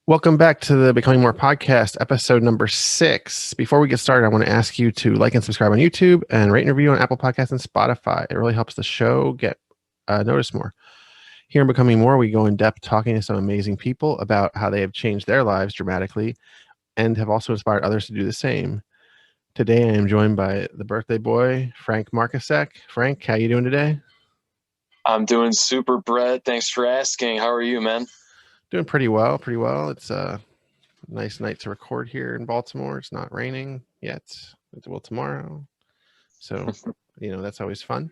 Welcome back to the Becoming More podcast, episode number 6. Before we get started, I want to ask you to like and subscribe on YouTube and rate and review on Apple Podcasts and Spotify. It really helps the show get noticed more. Here in Becoming More, we go in depth talking to some amazing people about how they have changed their lives dramatically and have also inspired others to do the same. Today, I am joined by the birthday boy, Frank Markosek. Frank, how you doing today? I'm doing super, Brett. Thanks for asking. How are you, man? Doing pretty well, pretty well. It's a nice night to record here in Baltimore. It's not raining yet. It will tomorrow. So, that's always fun.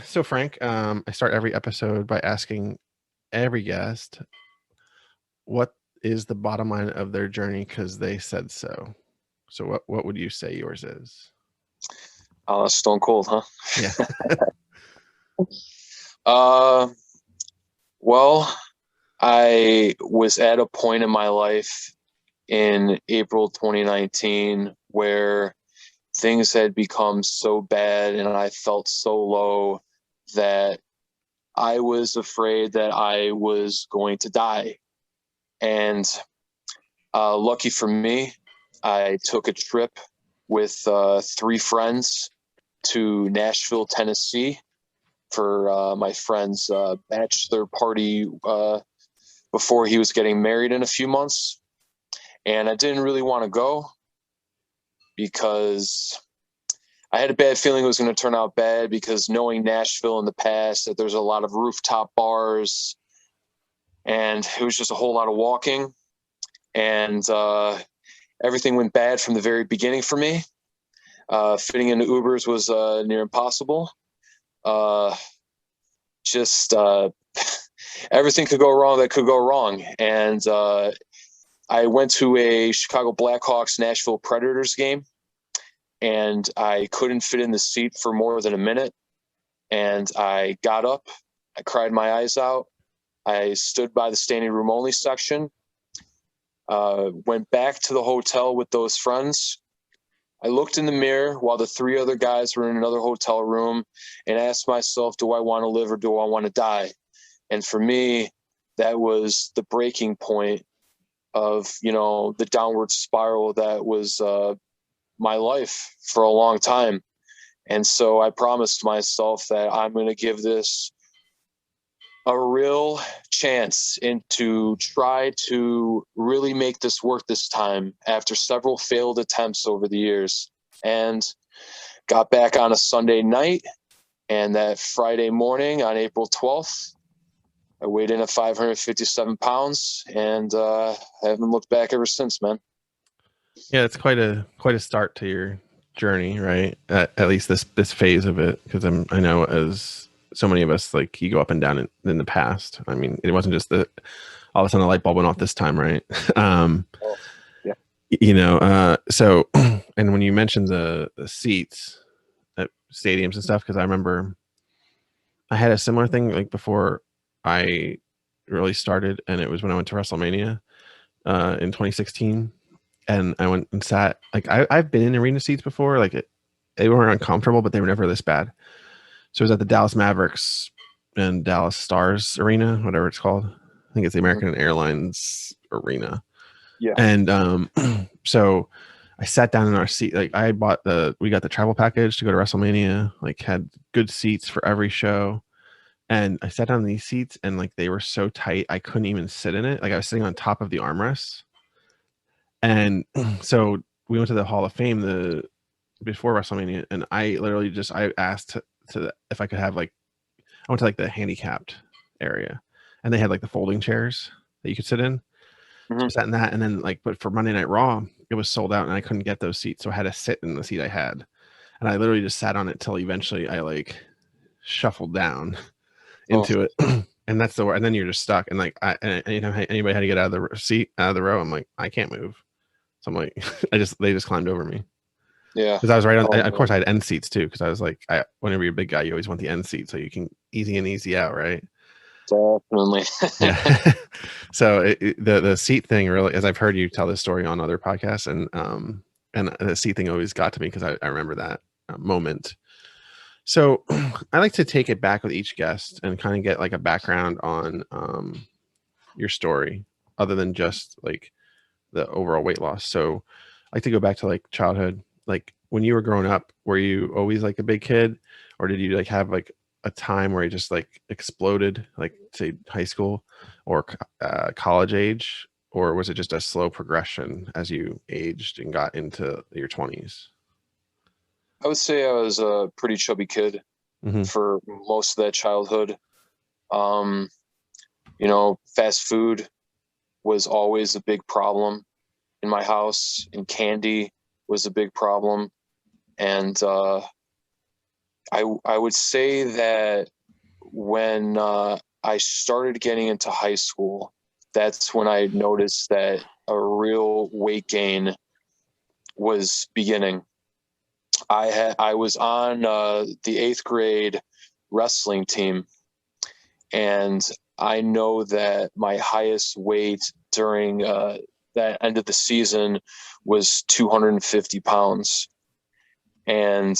So, Frank, I start every episode by asking every guest what is the bottom line of their journey because they said so. So, what would you say yours is? Stone Cold, huh? Yeah. Well, I was at a point in my life in April 2019 where things had become so bad and I felt so low that I was afraid that I was going to die. And lucky for me, I took a trip with 3 friends to Nashville, Tennessee for my friend's bachelor party before he was getting married in a few months. And I didn't really want to go because I had a bad feeling it was going to turn out bad, because knowing Nashville in the past, that there's a lot of rooftop bars and it was just a whole lot of walking. And everything went bad from the very beginning for me. Fitting into Ubers was near impossible. Everything could go wrong that could go wrong. And I went to a Chicago Blackhawks Nashville Predators game, and I couldn't fit in the seat for more than a minute. And I got up, I cried my eyes out. I stood by the standing room only section, went back to the hotel with those friends. I looked in the mirror while the 3 other guys were in another hotel room and asked myself, do I want to live or do I want to die? And for me, that was the breaking point of, the downward spiral that was my life for a long time. And so I promised myself that I'm going to give this a real chance and to try to really make this work this time after several failed attempts over the years. And got back on a Sunday night, and that Friday morning on April 12th, I weighed in at 557 pounds, and I haven't looked back ever since, man. Yeah, it's quite a start to your journey, right? At least this phase of it, because I know, as so many of us, like, you go up and down in the past. I mean, it wasn't just that all of a sudden the light bulb went off this time, right? Yeah. So, and when you mentioned the seats at stadiums and stuff, because I remember I had a similar thing like before I really started, and it was when I went to WrestleMania in 2016, and I went and sat, like, I've been in arena seats before, like they weren't uncomfortable, but they were never this bad. So it was at the Dallas Mavericks and Dallas Stars Arena, whatever it's called. I think it's the American Airlines Arena. Yeah. And so I sat down in our seat. Like, we got the travel package to go to WrestleMania, like, had good seats for every show. And I sat down in these seats, and like, they were so tight, I couldn't even sit in it. Like, I was sitting on top of the armrests. And so we went to the Hall of Fame before WrestleMania, and I literally I asked if I could have, like, I went to like the handicapped area, and they had like the folding chairs that you could sit in. So I sat in that, and then, like, but for Monday Night Raw, it was sold out, and I couldn't get those seats, so I had to sit in the seat I had, and I literally just sat on it till eventually I, like, shuffled down into it, and that's the word. And then you're just stuck, and like, anytime anybody had to get out of the seat, out of the row, I'm like, I can't move. So I'm like, they just climbed over me. Yeah. Because I was right on. Of course, I had end seats too, because I was like, whenever you're a big guy, you always want the end seat so you can easy in, easy out, right? Definitely. Yeah. So the seat thing, really, as I've heard you tell this story on other podcasts, and the seat thing always got to me, because I remember that moment. So I like to take it back with each guest and kind of get like a background on your story. other than just like the overall weight loss. So I like to go back to like childhood. Like when you were growing up, were you always like a big kid, or did you like have like a time where you just like exploded, like say high school or college age, or was it just a slow progression as you aged and got into your 20s? I would say I was a pretty chubby kid Mm-hmm. for most of that childhood. Um, fast food was always a big problem in my house, and candy was a big problem. And I would say that when I started getting into high school, that's when I noticed that a real weight gain was beginning. I was on the 8th grade wrestling team, and I know that my highest weight during that end of the season was 250 pounds. And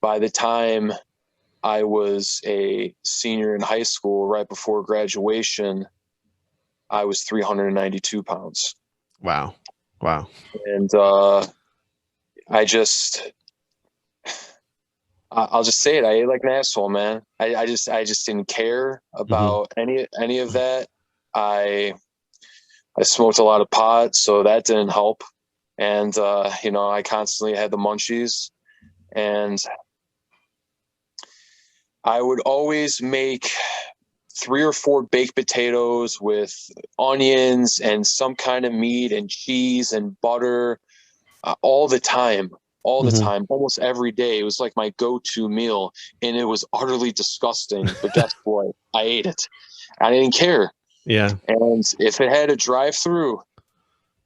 by the time I was a senior in high school, right before graduation, I was 392 pounds. Wow. And I'll just say it. I ate like an asshole, man. I just didn't care about any of that. I smoked a lot of pot, so that didn't help. And I constantly had the munchies, and I would always make 3 or 4 baked potatoes with onions and some kind of meat and cheese and butter all the time, almost every day. It was like my go-to meal, and it was utterly disgusting. But guess what? I ate it. I didn't care. Yeah. And if it had a drive-through,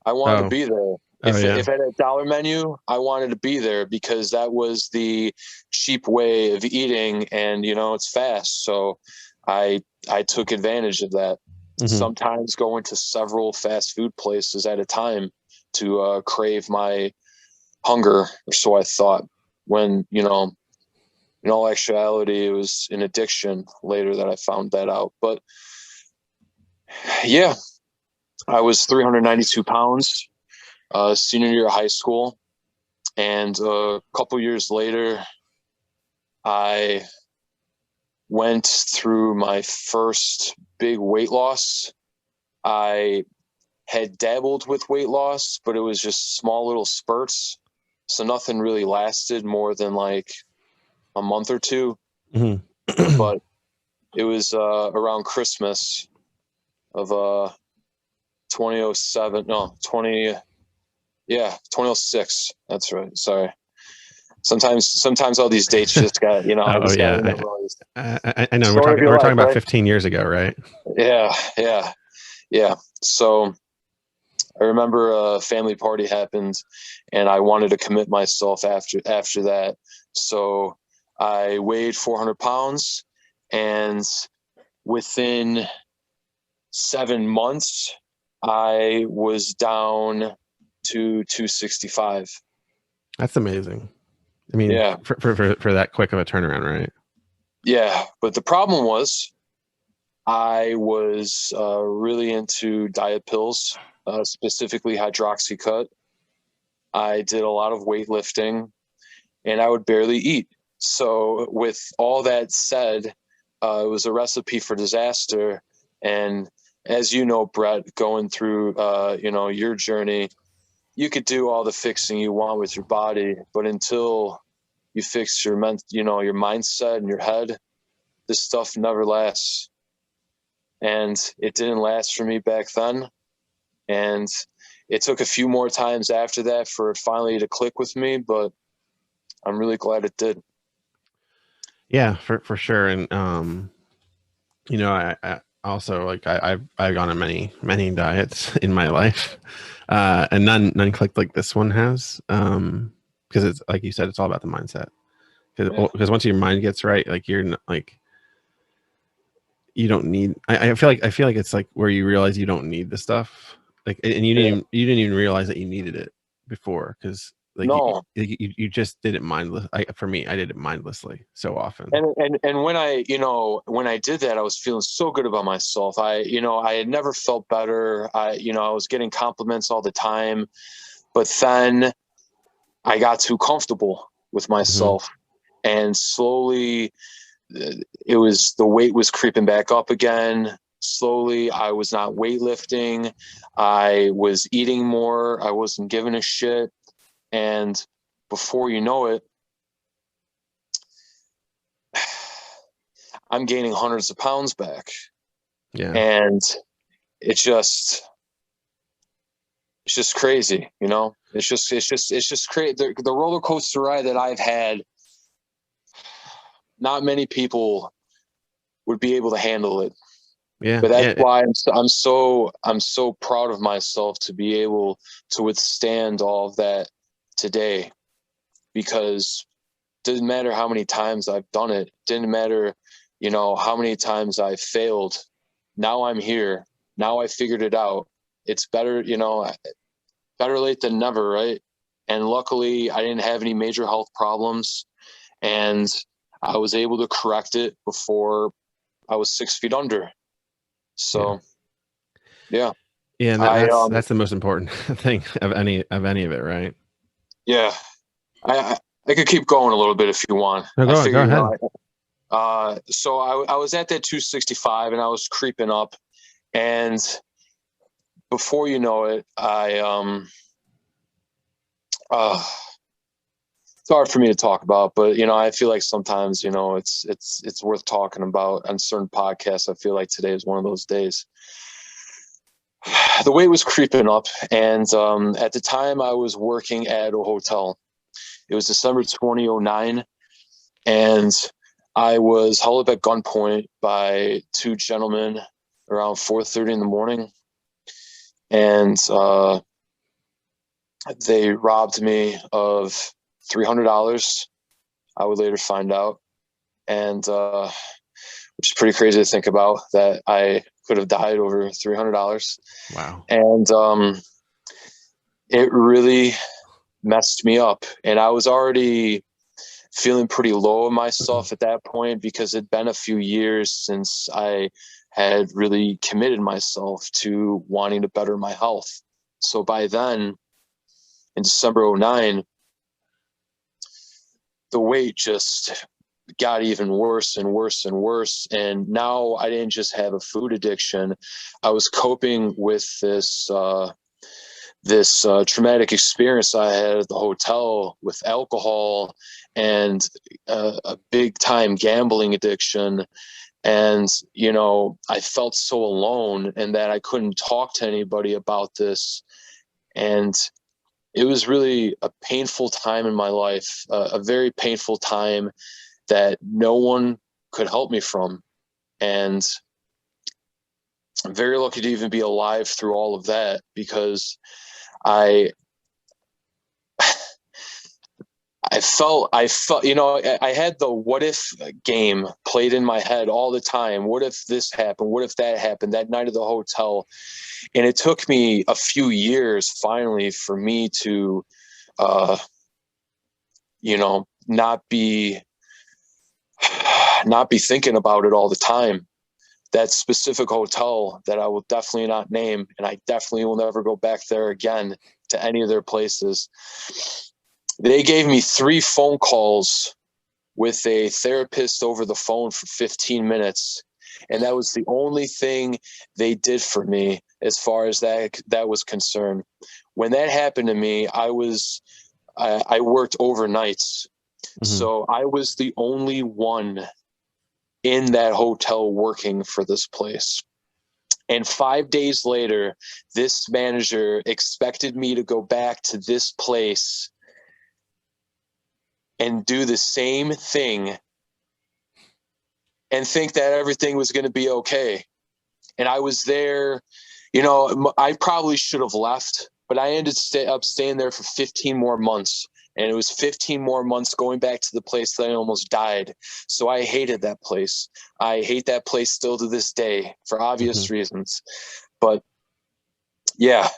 I wanted to be there. If it had a dollar menu, I wanted to be there because that was the cheap way of eating, and it's fast. So I took advantage of that. Sometimes going to several fast food places at a time to crave my hunger, or so I thought, when in all actuality it was an addiction later that I found that out. But yeah, I was 392 pounds senior year of high school, and a couple years later I went through my first big weight loss. I had dabbled with weight loss, but it was just small little spurts. So nothing really lasted more than like a month or two. But it was around Christmas of 2007. No, 2006. That's right. Sorry. Sometimes all these dates just got, I just got memorized. I know. We're talking about 15 years ago, right? Yeah. So I remember a family party happened, and I wanted to commit myself after that. So I weighed 400 pounds, and within 7 months, I was down to 265. That's amazing. I mean, yeah, for that quick of a turnaround, right? Yeah, but the problem was I was really into diet pills, specifically hydroxycut. I did a lot of weightlifting, and I would barely eat. So with all that said, it was a recipe for disaster. And as you know, Brett, going through your journey, you could do all the fixing you want with your body, but until you fix your your mindset and your head, this stuff never lasts. And it didn't last for me back then. And it took a few more times after that for it finally to click with me, but I'm really glad it did. Yeah, for sure. And I also, like, I've gone on many diets in my life, and none clicked like this one has, because it's like you said, it's all about the mindset. Because once your mind gets right, like you're like, you don't need. I feel like it's like where you realize you don't need the stuff, like, and you didn't even realize that you needed it before, because like No. you just did it mindless. For me, I did it mindlessly so often. And when I did that, I was feeling so good about myself. I had never felt better. I was getting compliments all the time, but then I got too comfortable with myself, and slowly the weight was creeping back up again. Slowly, I was not weightlifting. I was eating more. I wasn't giving a shit. And before you know it, I'm gaining hundreds of pounds back. Yeah. And it's just crazy, It's just crazy. The roller coaster ride that I've had, not many people would be able to handle it. Yeah. But that's why I'm so proud of myself to be able to withstand all of that today, because it didn't matter how many times I've done it. Didn't matter, how many times I failed. Now I'm here. Now I figured it out. It's better, better late than never, right? And luckily I didn't have any major health problems, and I was able to correct it before I was 6 feet under. So, yeah. Yeah, and that's the most important thing of any of it, right? Yeah. I could keep going a little bit if you want. No, go ahead. So I was at that 265 and I was creeping up, and before you know it, it's hard for me to talk about, but I feel like sometimes it's worth talking about on certain podcasts. I feel like today is one of those days. The weight was creeping up, and at the time I was working at a hotel. It was December 2009, and I was held up at gunpoint by two gentlemen around 4:30 in the morning, and they robbed me of $300. I would later find out, and which is pretty crazy to think about, that I could have died over $300. Wow. And it really messed me up, and I was already feeling pretty low of myself at that point, because it'd been a few years since I had really committed myself to wanting to better my health. So by then, in December 2009, the weight just got even worse and worse and worse. And now I didn't just have a food addiction. I was coping with this traumatic experience I had at the hotel with alcohol and a big time gambling addiction. And, I felt so alone, and that I couldn't talk to anybody about this. And it was really a painful time in my life, a very painful time that no one could help me from. And I'm very lucky to even be alive through all of that, because I felt, I had the what if game played in my head all the time. What if this happened? What if that happened? That night at the hotel. And it took me a few years finally for me to, not be thinking about it all the time. That specific hotel that I will definitely not name, and I definitely will never go back there again to any of their places. They gave me 3 phone calls with a therapist over the phone for 15 minutes. And that was the only thing they did for me as far as that was concerned. When that happened to me, I worked overnights. Mm-hmm. So I was the only one in that hotel working for this place. And 5 days later, this manager expected me to go back to this place and do the same thing and think that everything was going to be okay. And I was there, I probably should have left, but I ended up staying there for 15 more months. And it was 15 more months going back to the place that I almost died. So I hated that place. I hate that place still to this day for obvious reasons. But yeah,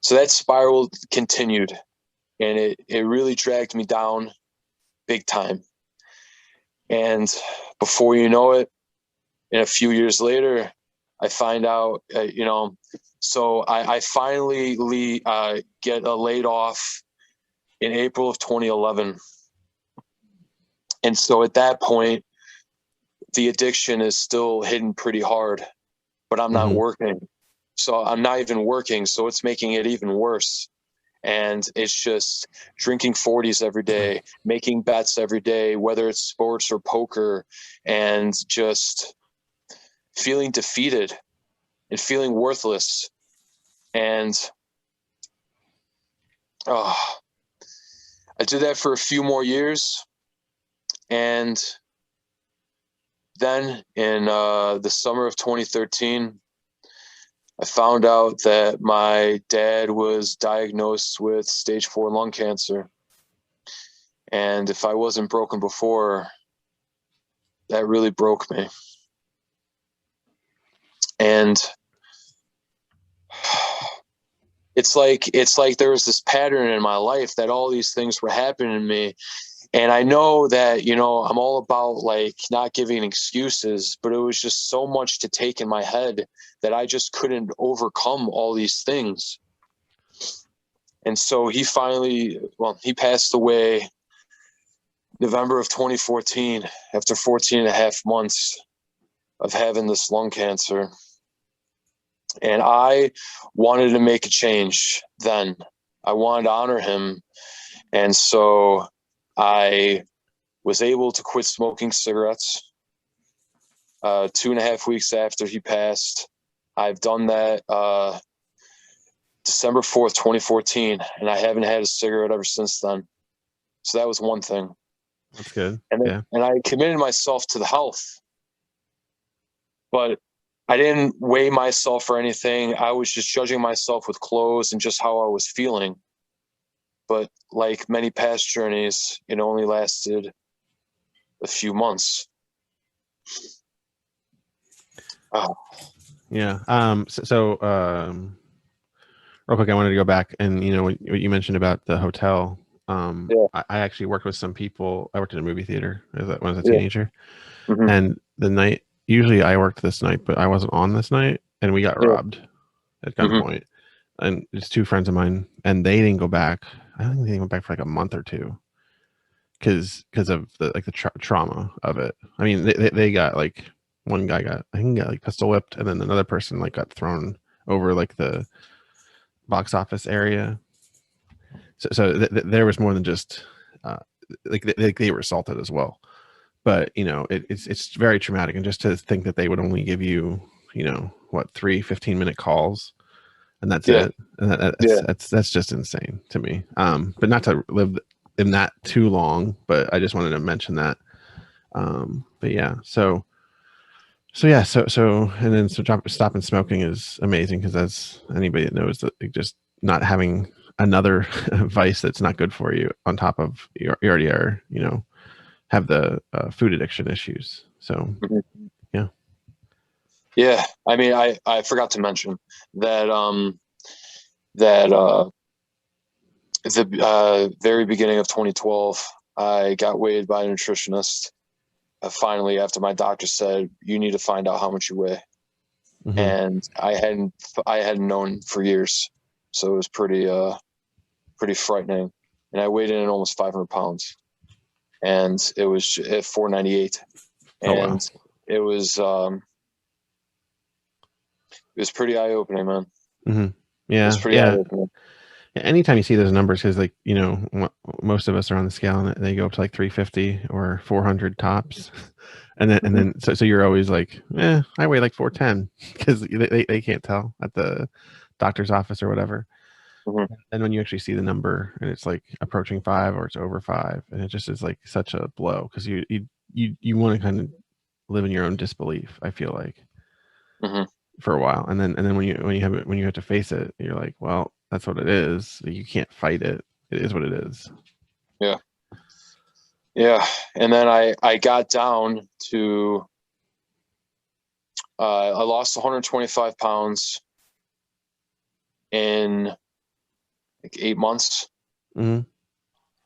so that spiral continued. and it really dragged me down big time. And before you know it, and a few years later, I find out, so I finally get laid off in April of 2011. And so at that point, the addiction is still hitting pretty hard, but I'm not working. So I'm not even working. So it's making it even worse. And it's just drinking 40s every day, making bets every day, whether it's sports or poker, and just feeling defeated and feeling worthless. And I did that for a few more years. And then in the summer of 2013, I found out that my dad was diagnosed with stage 4 lung cancer. And if I wasn't broken before, that really broke me. And it's like there was this pattern in my life that all these things were happening to me. And I know that, I'm all about like not giving excuses, but it was just so much to take in my head that I just couldn't overcome all these things. And so he passed away November of 2014 after 14 and a half months of having this lung cancer. And I wanted to make a change then. I wanted to honor him. And so I was able to quit smoking cigarettes 2.5 weeks after he passed. I've done that December 4th, 2014, and I haven't had a cigarette ever since then. So that was one thing. That's good. And I committed myself to the health, but I didn't weigh myself or anything. I was just judging myself with clothes and just how I was feeling. But like many past journeys, it only lasted a few months. Oh. Yeah. Real quick, I wanted to go back and what you mentioned about the hotel. I actually worked with some people. I worked in a movie theater when I was a teenager, and the night. Usually, I worked this night, but I wasn't on this night, and we got robbed at gunpoint. And it's two friends of mine, and they didn't go back. I don't think they went back for like a month or two, because of the trauma of it. I mean, they got like one guy got like pistol whipped, and then another person like got thrown over like the box office area. So there was more than just they were assaulted as well. But it's very traumatic, and just to think that they would only give you 3 15-minute calls, and that's it, and that's just insane to me. But not to live in that too long, but I just wanted to mention that. But yeah, so and then stopping smoking is amazing, because as anybody that knows, that just not having another vice that's not good for you on top of you already are have the food addiction issues. So yeah. I mean, I forgot to mention that the very beginning of 2012, I got weighed by a nutritionist. Finally, after my doctor said, you need to find out how much you weigh. And I hadn't known for years. So it was pretty frightening. And I weighed in at almost 500 pounds, and it was at 498. And it was pretty eye opening, man. Yeah. It was pretty eye opening. Anytime you see those numbers, because most of us are on the scale and they go up to like 350 or 400 tops, and then so you're always like, I weigh like 410, because they can't tell at the doctor's office or whatever. And when you actually see the number and it's like approaching 5 or it's over 5, and it just is like such a blow, because you want to kind of live in your own disbelief, I feel like, for a while, and then when you have to face it, you're like, well, that's what it is. You can't fight it. It is what it is. Yeah. And then I got down to I lost 125 pounds in like 8 months. Mhm.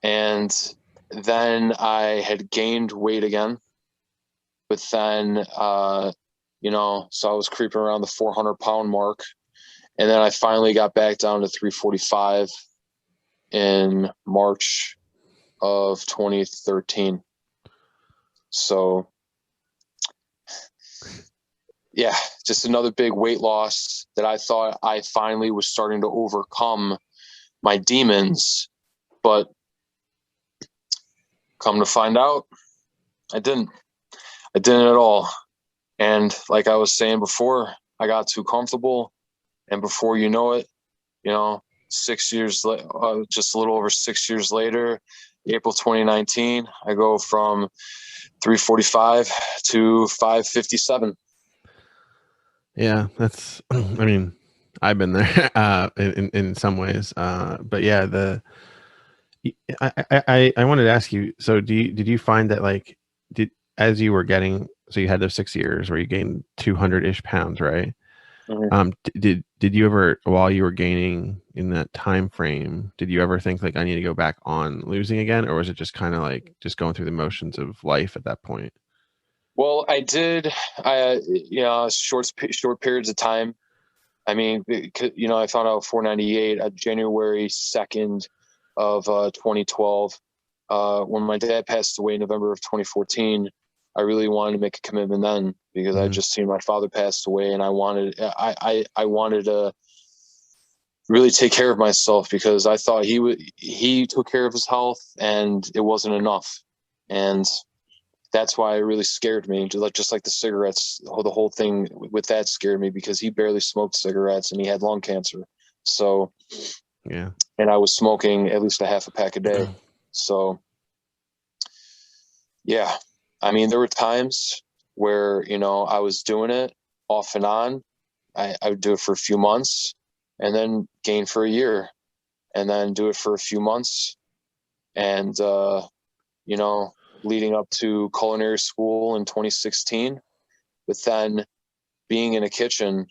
And then I had gained weight again, but then, so I was creeping around the 400-pound mark. And then I finally got back down to 345 in March of 2013. So, yeah, just another big weight loss that I thought I finally was starting to overcome my demons. But come to find out, I didn't. I didn't at all. And like I was saying before, I got too comfortable. And before you know it, 6 years, just a little over 6 years later, April 2019, I go from 345 to 557. Yeah, that's. I mean, I've been there in some ways, but yeah, I wanted to ask you. So, did you find that like did as you were getting so you had those 6 years where you gained 200-ish pounds, right? Mhm. Did you ever, while you were gaining in that time frame, did you ever think like I need to go back on losing again, or was it just kind of like just going through the motions of life at that point? Well, I did, short periods of time. I mean, I found out 498 at January 2nd of 2012. When my dad passed away in November of 2014, I really wanted to make a commitment then because I Hmm. just seen my father passed away, and I wanted to really take care of myself because I thought he took care of his health and it wasn't enough, and that's why it really scared me. Just like the cigarettes, the whole thing with that scared me because he barely smoked cigarettes and he had lung cancer. So, Yeah. and I was smoking at least a half a pack a day. So, yeah, I mean, there were times where, I was doing it off and on. I would do it for a few months and then gain for a year and then do it for a few months. And, you know, leading up to culinary school in 2016, but then being in a kitchen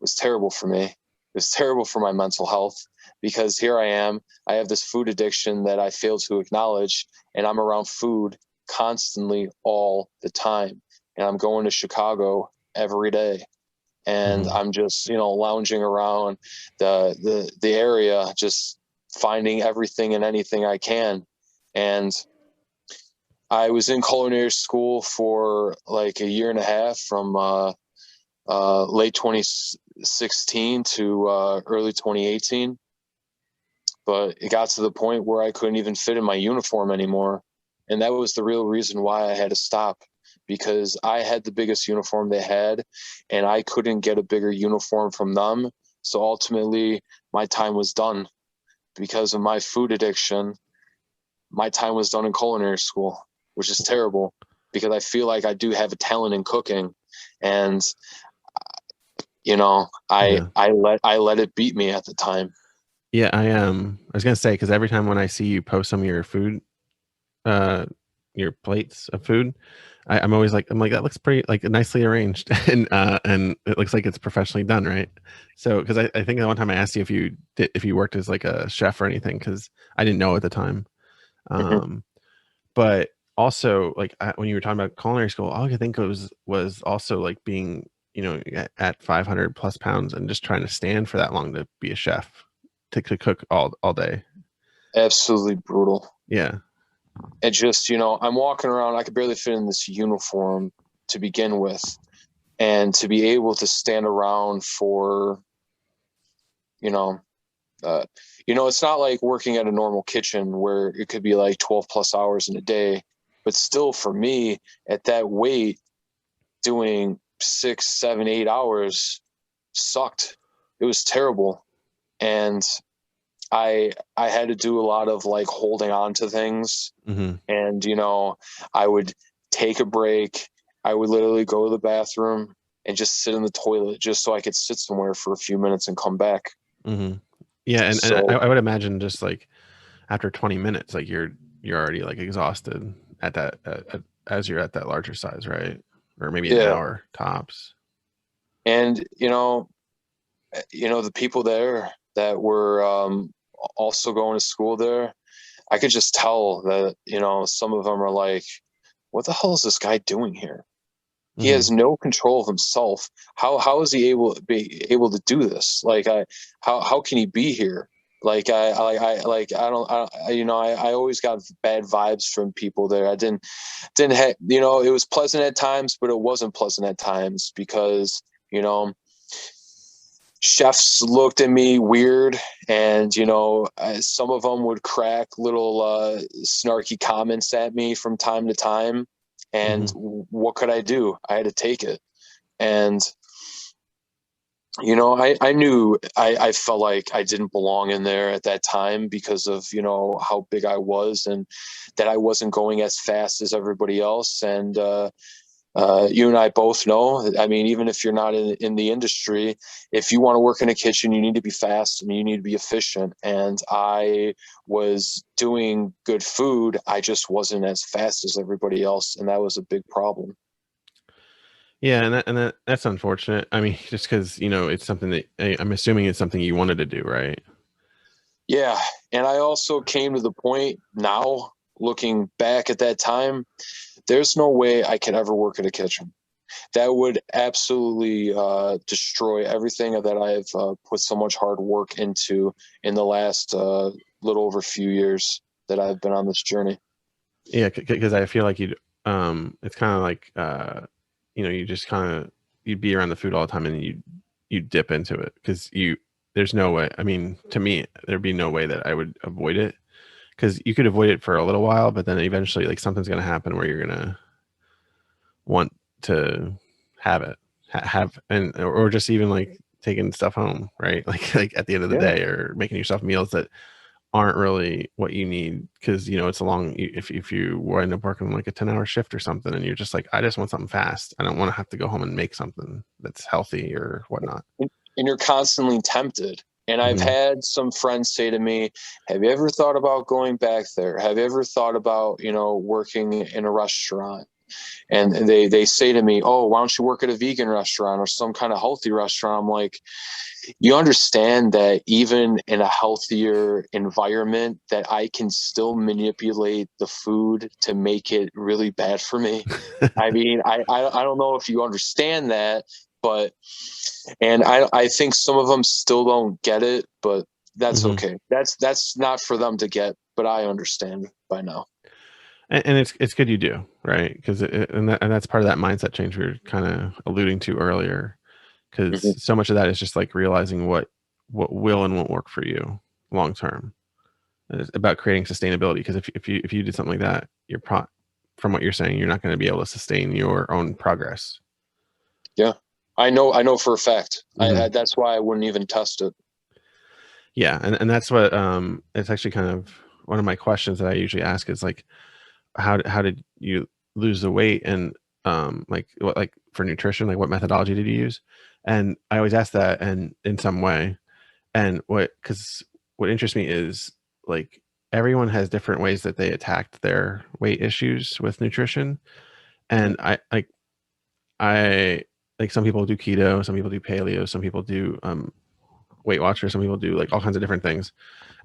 was terrible for me. It was terrible for my mental health because here I am. I have this food addiction that I fail to acknowledge, and I'm around food constantly all the time. And I'm going to Chicago every day. And Hmm. I'm just, lounging around the area, just finding everything and anything I can. And I was in culinary school for like a year and a half from late 2016 to early 2018. But it got to the point where I couldn't even fit in my uniform anymore. And that was the real reason why I had to stop because I had the biggest uniform they had and I couldn't get a bigger uniform from them. So ultimately, my time was done because of my food addiction. My time was done in culinary school, which is terrible because I feel like I do have a talent in cooking. And Yeah. I let it beat me at the time. Yeah, I am. I was gonna say because every time when I see you post some of your food, uh, your plates of food, I'm always like, I'm like that looks pretty like nicely arranged, and it looks like it's professionally done, right? So because I think the one time I asked you if you worked as like a chef or anything because I didn't know at the time, Mhm. um, but also like when you were talking about culinary school, all I could think of was also like being at 500 plus pounds and just trying to stand for that long to be a chef to cook all day. Absolutely brutal. Yeah. And just, I'm walking around, I could barely fit in this uniform to begin with. And to be able to stand around for, you know, uh, it's not like working at a normal kitchen where it could be like 12 plus hours in a day. But still, for me, at that weight, doing 6, 7, 8 hours sucked. It was terrible. And I had to do a lot of like holding on to things, Hmm. and I would take a break. I would literally go to the bathroom and just sit in the toilet just so I could sit somewhere for a few minutes and come back. Hmm. Yeah, and So I would imagine just like after 20 minutes, like you're already like exhausted at that as you're at that larger size, right? Or maybe an yeah, hour tops. and the people there. that were also going to school there, I could just tell that, some of them are like, what the hell is this guy doing here? He Mm-hmm. has no control of himself. How is he able to do this? Like, how can he be here? Like, I always got bad vibes from people there. I didn't have, it was pleasant at times, but it wasn't pleasant at times because, chefs looked at me weird, and some of them would crack little snarky comments at me from time to time, and Mm-hmm. what could I do? I had to take it. And I knew I felt like I didn't belong in there at that time because of how big I was, and that I wasn't going as fast as everybody else. And you and I both know, I mean, even if you're not in the industry, if you want to work in a kitchen, you need to be fast and you need to be efficient. And I was doing good food. I just wasn't as fast as everybody else. And that was a big problem. Yeah, that's unfortunate. I mean, just because it's something that I'm assuming it's something you wanted to do, right? Yeah. And I also came to the point now, looking back at that time, there's no way I can ever work in a kitchen. That would absolutely destroy everything that I've put so much hard work into in the last little over a few years that I've been on this journey. Yeah, because I feel like it's kind of like you just you'd be around the food all the time and you dip into it because there's no way. I mean, to me, there'd be no way that I would avoid it, because you could avoid it for a little while, but then eventually like something's going to happen where you're going to want to have it have and or just even like taking stuff home, right? Like at the end of the Yeah, day, or making yourself meals that aren't really what you need, because it's a long, if you wind up working like a 10-hour shift or something and you're just like, I just want something fast, I don't want to have to go home and make something that's healthy or whatnot. and you're constantly tempted. And I've Mm-hmm. had some friends say to me, have you ever thought about going back there? Have you ever thought about, working in a restaurant? And they say to me, oh, why don't you work at a vegan restaurant or some kind of healthy restaurant? I'm like, you understand that even in a healthier environment, that I can still manipulate the food to make it really bad for me. I mean, I don't know if you understand that, but and I think some of them still don't get it, but that's Mm-hmm. okay. That's not for them to get, but I understand by now. And it's good you do, right? Because and that's part of that mindset change we were kind of alluding to earlier, because Mhm. so much of that is just like realizing what will and won't work for you long term. It's about creating sustainability, because if you did something like that, from what you're saying, you're not going to be able to sustain your own progress. Yeah, I know for a fact. Mm-hmm. That's why I wouldn't even test it. Yeah, and that's what it's actually kind of one of my questions that I usually ask is like, how did you lose the weight, and like what, like for nutrition, like what methodology did you use? And I always ask that, and in some way. And because what interests me is like everyone has different ways that they attacked their weight issues with nutrition. Mhm. And I like, some people do keto, some people do paleo, some people do Weight Watchers, some people do like all kinds of different things,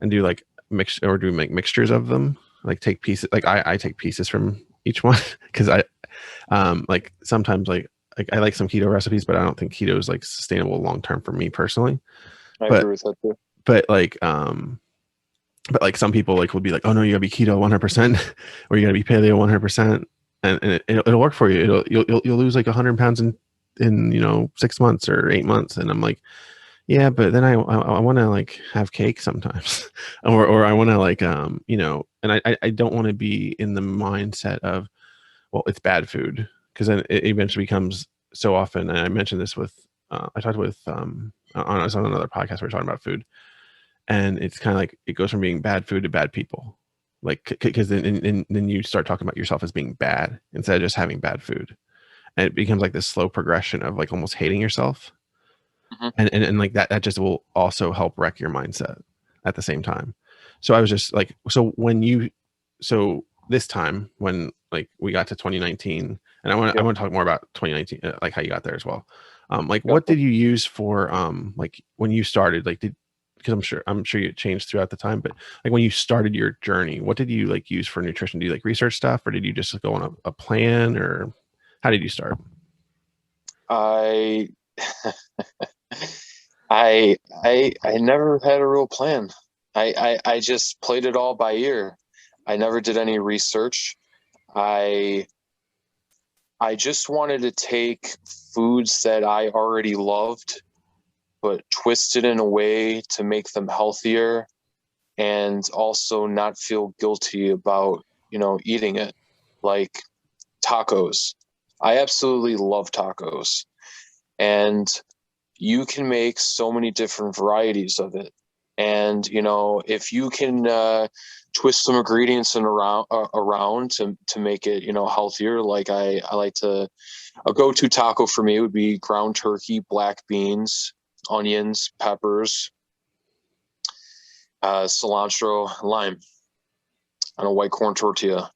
and do like make mixtures of them, like take pieces, like I take pieces from each one because I like sometimes like I like some keto recipes, but I don't think keto is like sustainable long term for me personally. I But agree with that too. but like some people like will be like, oh no, you gotta be keto 100% or you gotta be paleo 100%, and it'll work for you. You'll lose like 100 pounds in 6 months or 8 months. And I'm like, yeah, but then I want to like have cake sometimes, or I want to like and I don't want to be in the mindset of, well, it's bad food, because then it eventually becomes so often. And I mentioned this with I talked with I was on another podcast, we were talking about food, and it's kind of like it goes from being bad food to bad people, like because then you start talking about yourself as being bad instead of just having bad food, and it becomes like this slow progression of like almost hating yourself. Mhm. And like that just will also help wreck your mindset at the same time. So I was just like, so this time when like we got to 2019, and I Yep. want to talk more about 2019, like how you got there as well. Like Yep. what did you use for like when you started, like because I'm sure you changed throughout the time, but like when you started your journey, what did you like use for nutrition? Do you like research stuff, or did you just go on a plan, or how did you start? I I never had a real plan. I just played it all by ear. I never did any research. I I just wanted to take foods that I already loved, but twist it in a way to make them healthier and also not feel guilty about, eating it. Like tacos. I absolutely love tacos. And you can make so many different varieties of it. And, if you can twist some ingredients and around to make it, healthier, like I like to, a go-to taco for me would be ground turkey, black beans, onions, peppers, cilantro, lime on a white corn tortilla,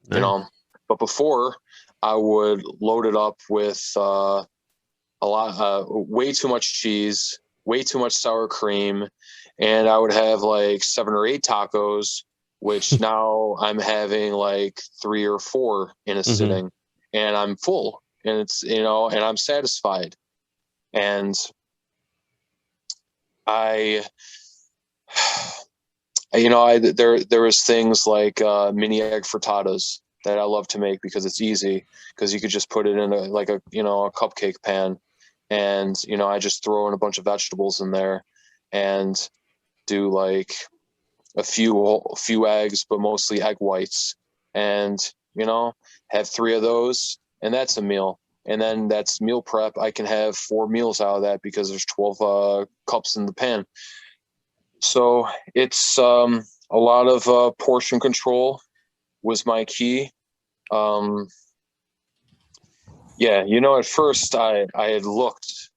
Nice. But before I would load it up with way too much cheese, way too much sour cream, and I would have like 7 or 8 tacos, which now I'm having like 3 or 4 in a sitting, and I'm full, and it's and I'm satisfied, and I. There was things like mini egg frittatas that I love to make because it's easy, because you could just put it in a cupcake pan, and I just throw in a bunch of vegetables in there and do like a few eggs, but mostly egg whites, and have 3 of those, and that's a meal. And then that's meal prep. I can have 4 meals out of that because there's 12 cups in the pan. So it's a lot of portion control was my key. Yeah, at first I had looked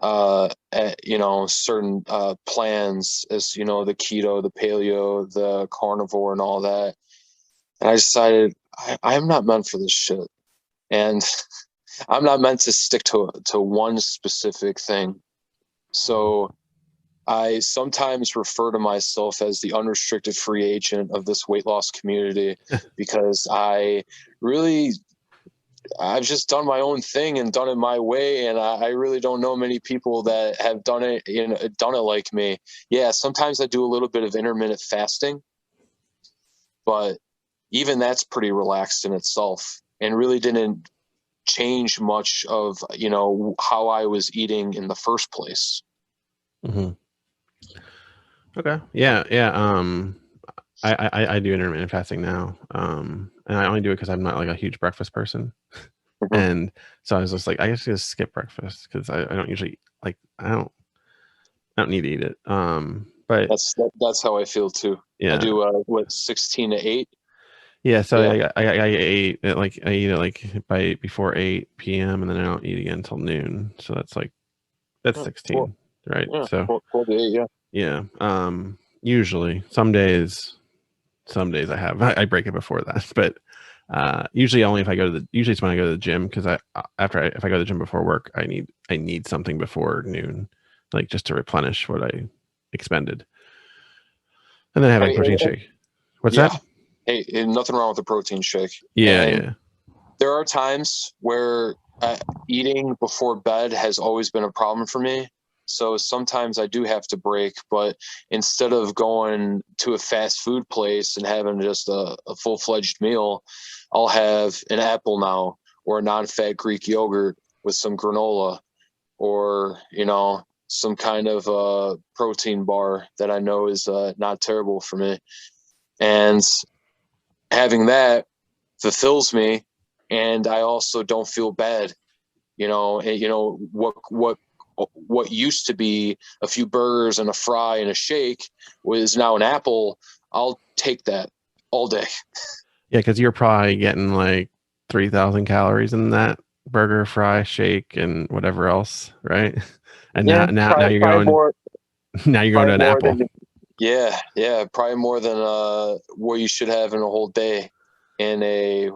at certain plans, as the keto, the paleo, the carnivore, and all that, and I decided I'm not meant for this shit, and I'm not meant to stick to one specific thing. So I sometimes refer to myself as the unrestricted free agent of this weight loss community because I've just done my own thing and done it my way. And I really don't know many people that have done it like me. Yeah. Sometimes I do a little bit of intermittent fasting, but even that's pretty relaxed in itself and really didn't change much of, how I was eating in the first place. Mm-hmm. Okay. Yeah. Yeah. I do intermittent fasting now. And I only do it because I'm not like a huge breakfast person. Mm-hmm. And so I was just like, I guess just skip breakfast because I don't usually like, I don't need to eat it. But That's how I feel too. yeah. I do 16 to 8. Yeah. So Yeah. I eat it like, I eat it like before 8 p.m. and then I don't eat again until noon. So that's 16, right? Yeah, So 12 to 8, yeah. yeah. Usually some days I break it before that, but usually only if usually it's when I go to the gym, because if I go to the gym before work, I need something before noon, like just to replenish what I expended, and then have a protein shake. What's yeah. that? Hey, nothing wrong with a protein shake. Yeah, and yeah. There are times where eating before bed has always been a problem for me. So sometimes I do have to break, but instead of going to a fast food place and having just a full-fledged meal, I'll have an apple now, or a non-fat Greek yogurt with some granola, or, some kind of protein bar that I know is not terrible for me. And having that fulfills me, and I also don't feel bad. What used to be a few burgers and a fry and a shake was now an apple. I'll take that all day. Yeah, because you're probably getting like 3,000 calories in that burger, fry, shake, and whatever else, right? And Yeah, now you're probably going more, now you're going to an more apple. than probably more than what you should have in a whole day in a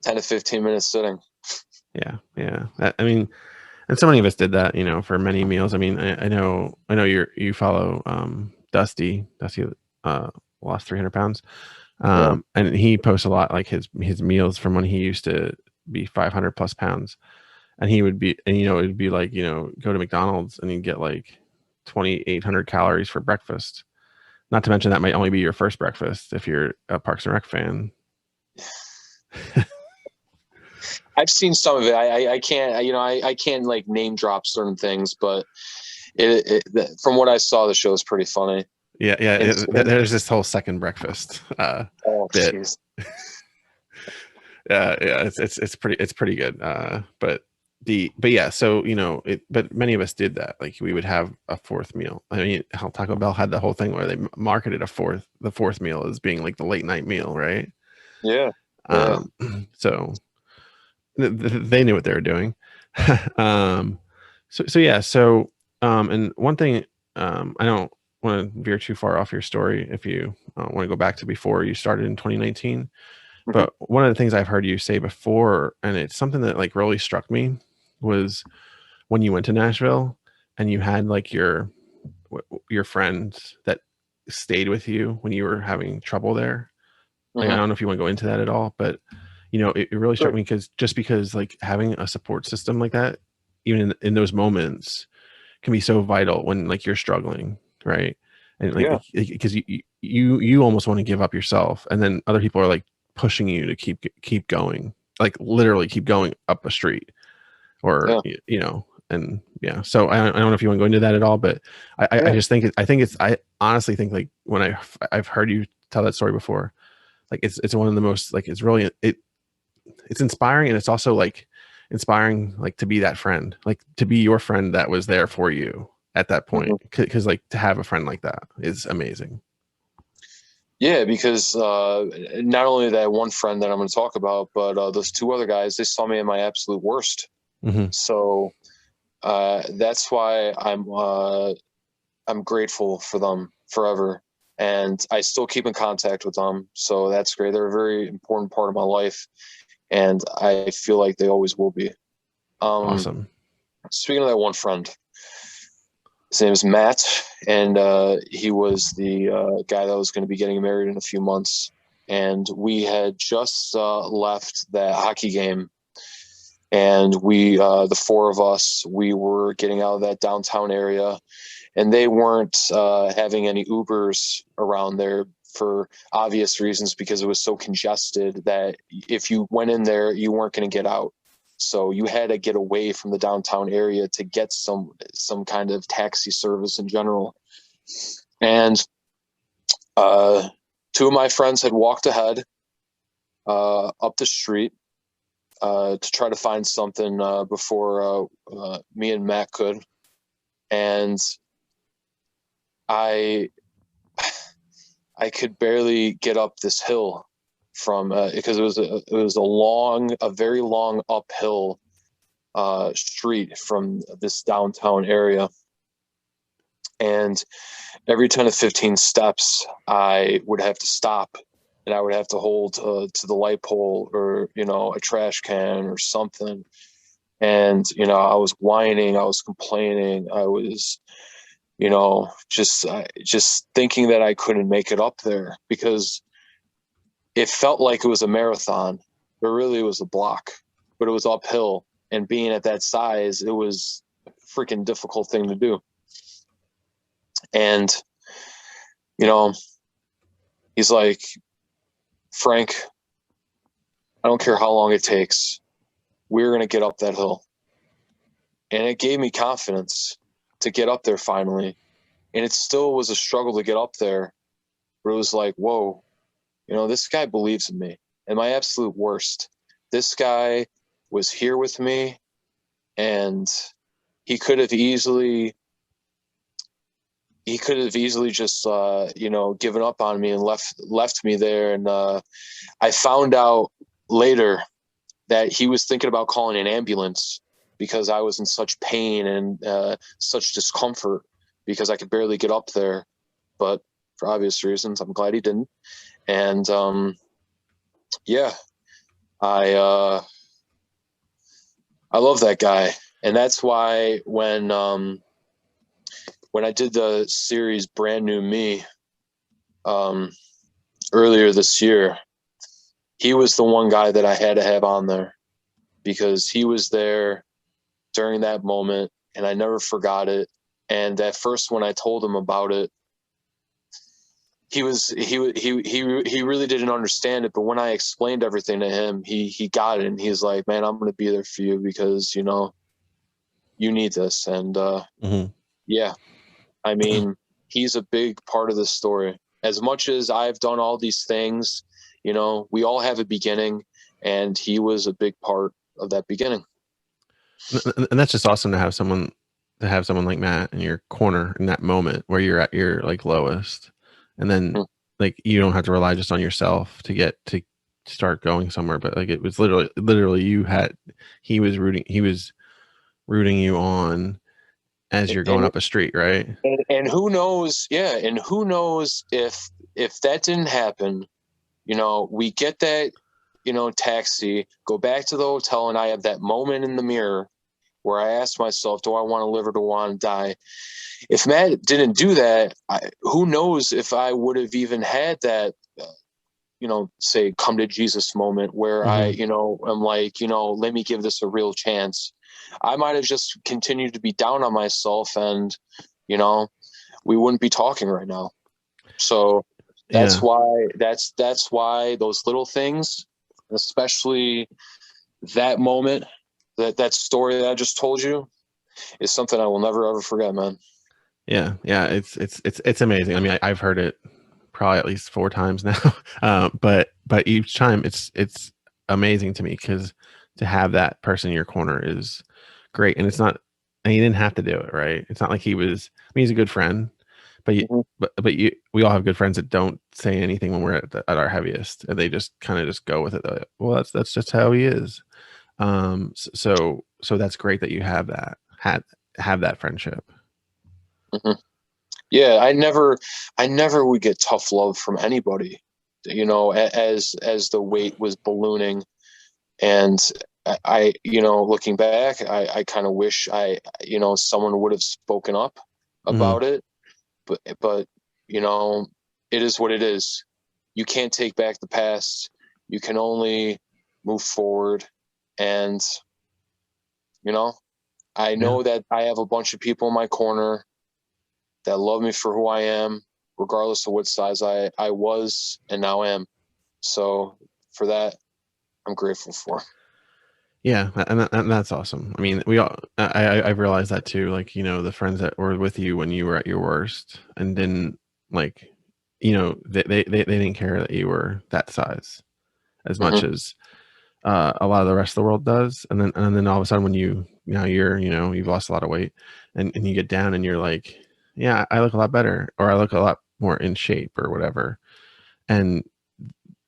10 to 15 minute sitting. Yeah, yeah. I mean, And so many of us did that, for many meals. I mean, I know you follow Dusty. Dusty lost 300 pounds. Yeah. And he posts a lot like his meals from when he used to be 500 plus pounds. And he would be, and it would be like, go to McDonald's and you get like 2,800 calories for breakfast. Not to mention that might only be your first breakfast if you're a Parks and Rec fan. I've seen some of it. I can't, I can't like name drop certain things, but from what I saw, the show is pretty funny. Yeah, there's this whole second breakfast Oh, bit. jeez. Yeah, it's pretty good. But yeah, so but many of us did that. Like we would have a fourth meal. I mean, how Taco Bell had the whole thing where they marketed the fourth meal as being like the late night meal, right? Yeah. Yeah. So they knew what they were doing. um, so yeah, and one thing, I don't want to veer too far off your story if you want to go back to before you started in 2019. Mhm. But one of the things I've heard you say before, and it's something that like really struck me, was when you went to Nashville and you had like your friends that stayed with you when you were having trouble there. Like, I Mhm. don't know if you want to go into that at all, but it really struck Sure. me because like having a support system like that, even in those moments, can be so vital when like you're struggling, right? And Yeah. like because you almost want to give up yourself, and then other people are like pushing you to keep going, like literally keep going up a street, or Yeah. and yeah. So I don't know if you want to go into that at all, but I Yeah. just think I honestly think like when I've heard you tell that story before, like it's one of the most like it's inspiring, and it's also like inspiring like to be that friend, like to be your friend that was there for you at that point, Mhm. because like to have a friend like that is amazing. Yeah, because not only that one friend that I'm going to talk about, but those two other guys, they saw me at my absolute worst. Hmm. So that's why I'm grateful for them forever, and I still keep in contact with them. So that's great. They're a very important part of my life, and I feel like they always will be. Um, Awesome. Speaking of that one friend, his name is Matt, and he was the guy that was going to be getting married in a few months. And we had just left that hockey game, and the four of us, we were getting out of that downtown area, and they weren't having any Ubers around there for obvious reasons because it was so congested that if you went in there, you weren't going to get out. So you had to get away from the downtown area to get some kind of taxi service in general. And two of my friends had walked ahead up the street to try to find something before me and Matt could. And I I could barely get up this hill from because it was a very long uphill street from this downtown area, and every 10 to 15 steps I would have to stop, and I would have to hold to the light pole or a trash can or something, and I was whining, I was complaining, I was just thinking that I couldn't make it up there because it felt like it was a marathon, but really it was a block. But it was uphill, and being at that size, it was a freaking difficult thing to do. And you know, he's like, Frank, I don't care how long it takes. We're gonna get up that hill, and it gave me confidence to get up there finally. And it still was a struggle to get up there, but it was like, whoa, this guy believes in me at my absolute worst. This guy was here with me, and he could have easily just given up on me and left me there. And I found out later that he was thinking about calling an ambulance because I was in such pain and such discomfort because I could barely get up there. But for obvious reasons, I'm glad he didn't. And yeah, I I love that guy, And that's why when I did the series Brand New Me earlier this year, he was the one guy that I had to have on there because he was there during that moment, and I never forgot it. And at first, when I told him about it, he really didn't understand it. But when I explained everything to him, he got it, and he's like, "Man, I'm going to be there for you because you need this." And yeah, I mean, he's a big part of the story. As much as I've done all these things, we all have a beginning, and he was a big part of that beginning. And that's just awesome to have someone like Matt in your corner in that moment where you're at your like lowest, and then like you don't have to rely just on yourself to get to start going somewhere, but like it was literally he was rooting you on as you're going up a street, right? And who knows, and who knows if that didn't happen, we get that, taxi, go back to the hotel, and I have that moment in the mirror where I asked myself, do I want to live or do I want to die? If Matt didn't do that, who knows if I would have even had that, say, come to Jesus moment where I'm like, let me give this a real chance. I might have just continued to be down on myself, and, we wouldn't be talking right now. So that's why those little things, especially that moment, that story that I just told you, is something I will never ever forget, man. Yeah, it's amazing. I mean, I've heard it probably at least 4 times now, but each time it's amazing to me because to have that person in your corner is great, and it's not. And he didn't have to do it, right? It's not like he was. I mean, he's a good friend, but we all have good friends that don't say anything when we're at our heaviest, and they just kind of just go with it. Like, well, that's just how he is. So that's great that you have that friendship. Yeah, I never would get tough love from anybody, as the weight was ballooning. And I looking back, I kind of wish someone would have spoken up about it, but it is what it is. You can't take back the past. You can only move forward. And I know that I have a bunch of people in my corner that love me for who I am, regardless of what size I was and now am. So for that, I'm grateful for. Yeah, and that's awesome. I mean, I've realized that too. Like, the friends that were with you when you were at your worst and didn't like, they didn't care that you were that size as much as a lot of the rest of the world does. And then all of a sudden when you've lost a lot of weight and you get down and you're like, yeah, I look a lot better, or I look a lot more in shape or whatever. And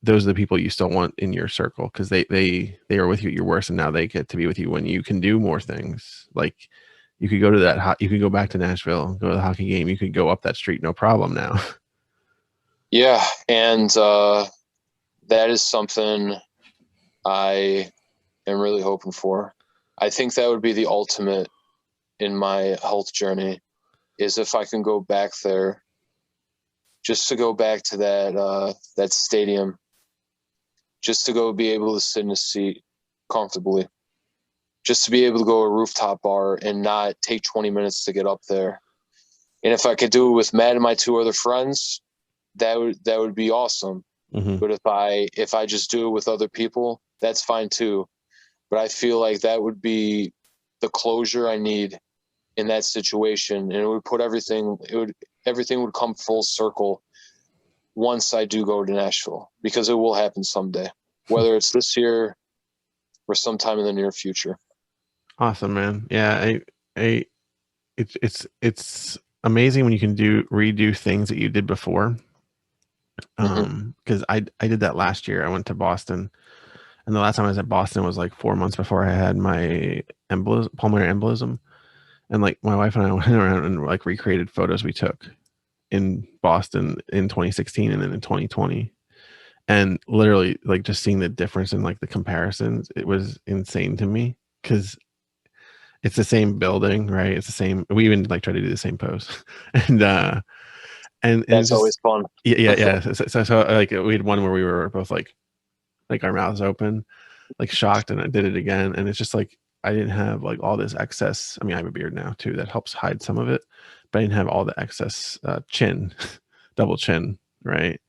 those are the people you still want in your circle because they are with you at your worst, and now they get to be with you when you can do more things. Like you could go to you could go back to Nashville, go to the hockey game, you could go up that street, no problem now. Yeah, and that is something I am really hoping for. I think that would be the ultimate in my health journey, is if I can go back there, just to go back to that stadium, just to go be able to sit in a seat comfortably, just to be able to go to a rooftop bar and not take 20 minutes to get up there. And if I could do it with Matt and my 2 other friends, that would be awesome. But if I just do it with other people, that's fine too. But I feel like that would be the closure I need in that situation, and it would put everything would come full circle once I do go to Nashville, because it will happen someday, whether it's this year or sometime in the near future. Awesome, man. Yeah, it's amazing when you can redo things that you did before. Because I did that last year. I went to Boston, and the last time I was at Boston was like 4 months before I had my pulmonary embolism. And like my wife and I went around and like recreated photos we took in Boston in 2016 and then in 2020. And literally like just seeing the difference in like the comparisons, it was insane to me because it's the same building, right? It's the same. We even like try to do the same pose, and and it's That's just always fun. yeah. So like we had one where we were both like our mouths open, like shocked, and I did it again, and it's just like I didn't have like all this excess. I mean, I have a beard now too that helps hide some of it, but I didn't have all the excess chin, double chin, right?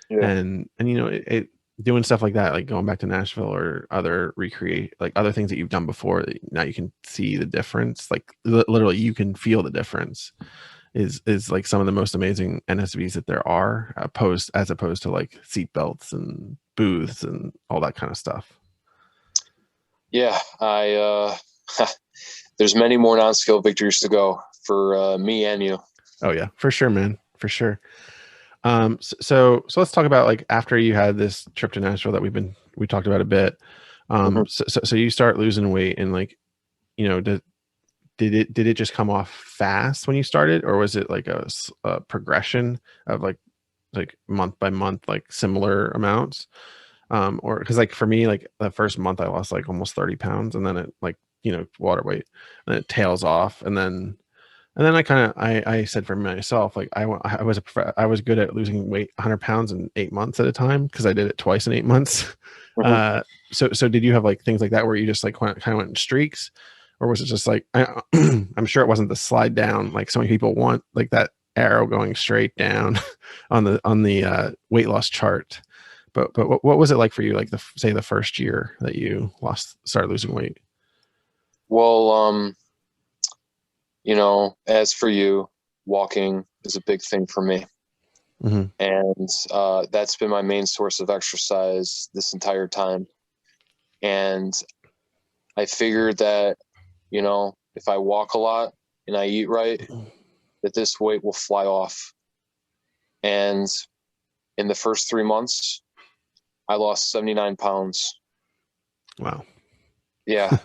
Yeah. And you know it doing stuff like that, like going back to Nashville or other recreate like other things that you've done before that now you can see the difference, like literally you can feel the difference is like some of the most amazing NSVs that there are as opposed to like seat belts and booths and all that kind of stuff. Yeah, there's many more non-scale victories to go for me and you. Oh yeah, for sure, man, for sure. So let's talk about like after you had this trip to Nashville that we talked about a bit. Mhm. So you start losing weight and like, you know, did it just come off fast when you started, or was it like a progression of like month by month, like similar amounts? Or because like for me, like the first month I lost like almost 30 pounds, and then it like, you know, water weight, and it tails off, and then I said for myself, like I was good at losing weight 100 pounds in 8 months at a time because I did it twice in 8 months. Mhm. Uh, so did you have like things like that where you just like kind of went in streaks, or was it just like I'm sure it wasn't the slide down like so many people want, like that arrow going straight down on the weight loss chart. But what was it like for you, like say the first year that you started losing weight? Well, as for you, walking is a big thing for me. Hmm. And that's been my main source of exercise this entire time. And I figured that, if I walk a lot and I eat right, that this weight will fly off. And in the first 3 months, I lost 79 pounds. Wow. Yeah.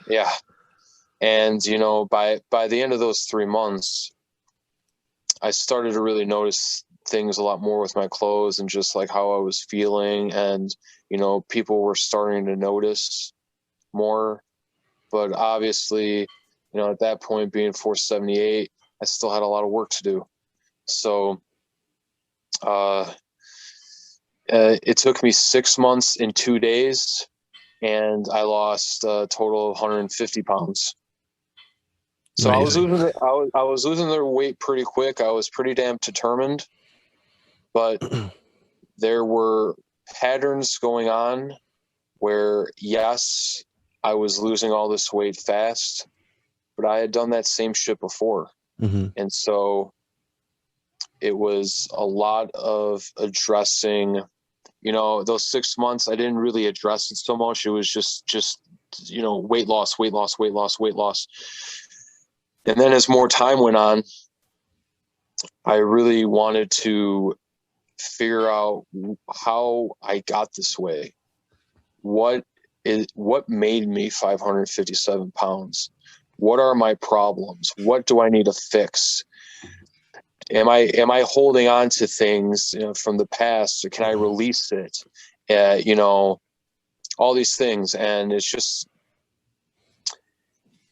Yeah. And, by the end of those 3 months, I started to really notice things a lot more with my clothes and just like how I was feeling. And, people were starting to notice more. But obviously, at that point, being 478, I still had a lot of work to do. So uh, it took me 6 months and 2 days, and I lost a total of 150 pounds. So Amazing. I was losing their weight pretty quick. I was pretty damn determined, but there were patterns going on where, yes, I was losing all this weight fast, but I had done that same shit before. Hmm. And so it was a lot of addressing, those 6 months, I didn't really address it so much. It was just, weight loss, weight loss, weight loss, weight loss. And then as more time went on, I really wanted to figure out how I got this way. What made me 557 pounds? What are my problems? What do I need to fix? Am I holding on to things, from the past? Or can I release it? All these things, and it's just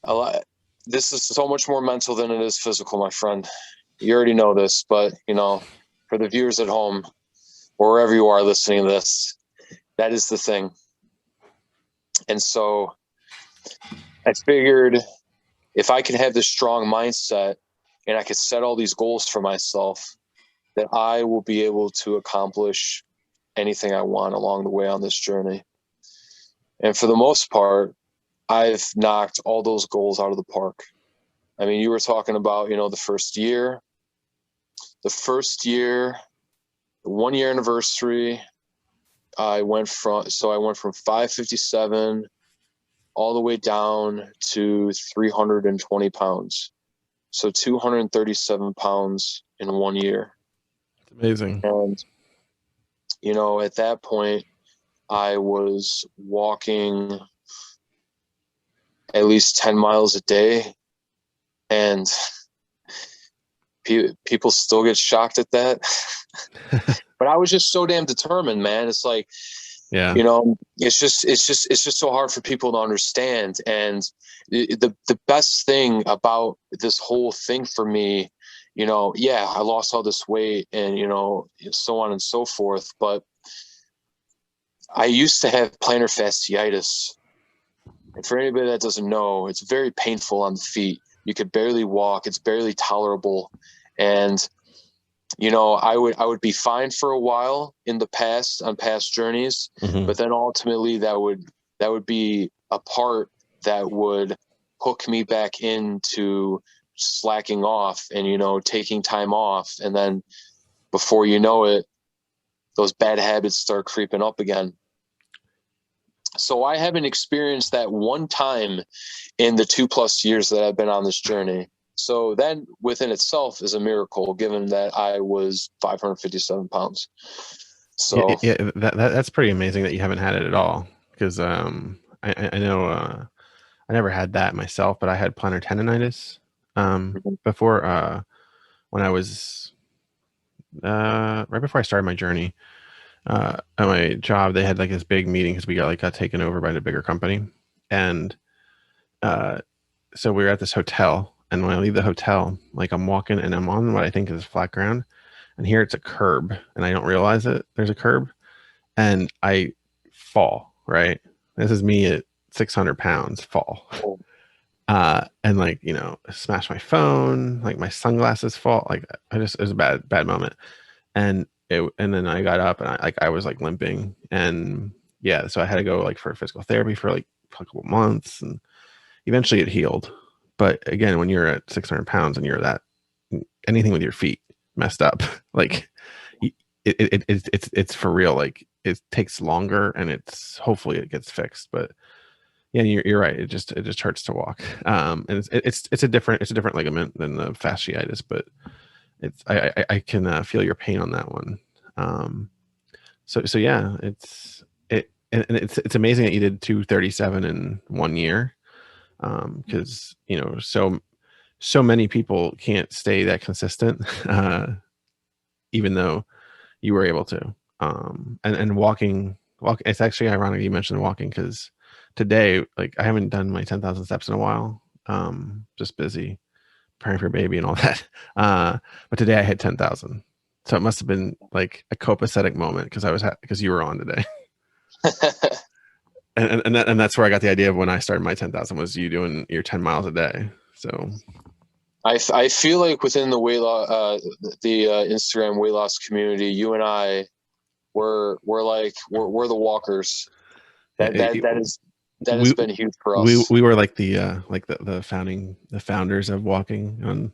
a lot. This is so much more mental than it is physical, my friend. You already know this, but for the viewers at home or wherever you are listening to this, that is the thing. And so I figured if I can have this strong mindset and I could set all these goals for myself, that I will be able to accomplish anything I want along the way on this journey. And for the most part, I've knocked all those goals out of the park. I mean, you were talking about, the first year, the 1 year anniversary, I went from 557 all the way down to 320 pounds. So 237 pounds in 1 year. It's amazing. And, at that point, I was walking at least 10 miles a day. And people still get shocked at that. But I was just so damn determined, man. It's like, Yeah. You know, it's just so hard for people to understand. And the best thing about this whole thing for me, you know, yeah, I lost all this weight and, you know, so on and so forth, but I used to have plantar fasciitis. And for anybody that doesn't know, it's very painful on the feet. You could barely walk. It's barely tolerable. And, you know, I would be fine for a while in the past on past journeys, Hmm. but then ultimately that would be a part that would hook me back into slacking off and, you know, taking time off. And then before you know it, those bad habits start creeping up again. So I haven't experienced that one time in the 2+ years that I've been on this journey. So that within itself is a miracle, given that I was 557 pounds. Yeah, So yeah, that's pretty amazing that you haven't had it at all. Because I know I never had that myself, but I had plantar tendonitis before when I was right before I started my journey at my job. They had like this big meeting because we got taken over by a bigger company, and uh, so we were at this hotel. And when I leave the hotel, like I'm walking and I'm on what I think is flat ground, and here it's a curb, and I don't realize it. There's a curb, and I fall, right? This is me at 600 pounds fall. And like, you know, smash my phone, like my sunglasses fall. Like it was a bad moment. And then I got up and I was like limping. And yeah, so I had to go like for physical therapy for like a couple months, and eventually it healed. But again, when you're at 600 pounds and you're that, anything with your feet messed up, like it's for real. Like it takes longer, and it's hopefully it gets fixed. But yeah, you're right. It just hurts to walk. And it's a different ligament than the fasciitis, but I can feel your pain on that one. Um, so yeah, and it's amazing that you did 237 in 1 year. Because you know, so many people can't stay that consistent, even though you were able to. And walk. It's actually ironic you mentioned walking, because today, like, I haven't done my 10,000 steps in a while. Just busy preparing for baby and all that. But today I hit 10,000. So it must have been like a copacetic moment because because you were on today. And that's where I got the idea of when I started my 10,000 was you doing your 10 miles a day. So I feel like within the the Instagram weight loss community, you and I we're the walkers. That it, that it, that is that has we been huge for we us. we were like the founders of walking on,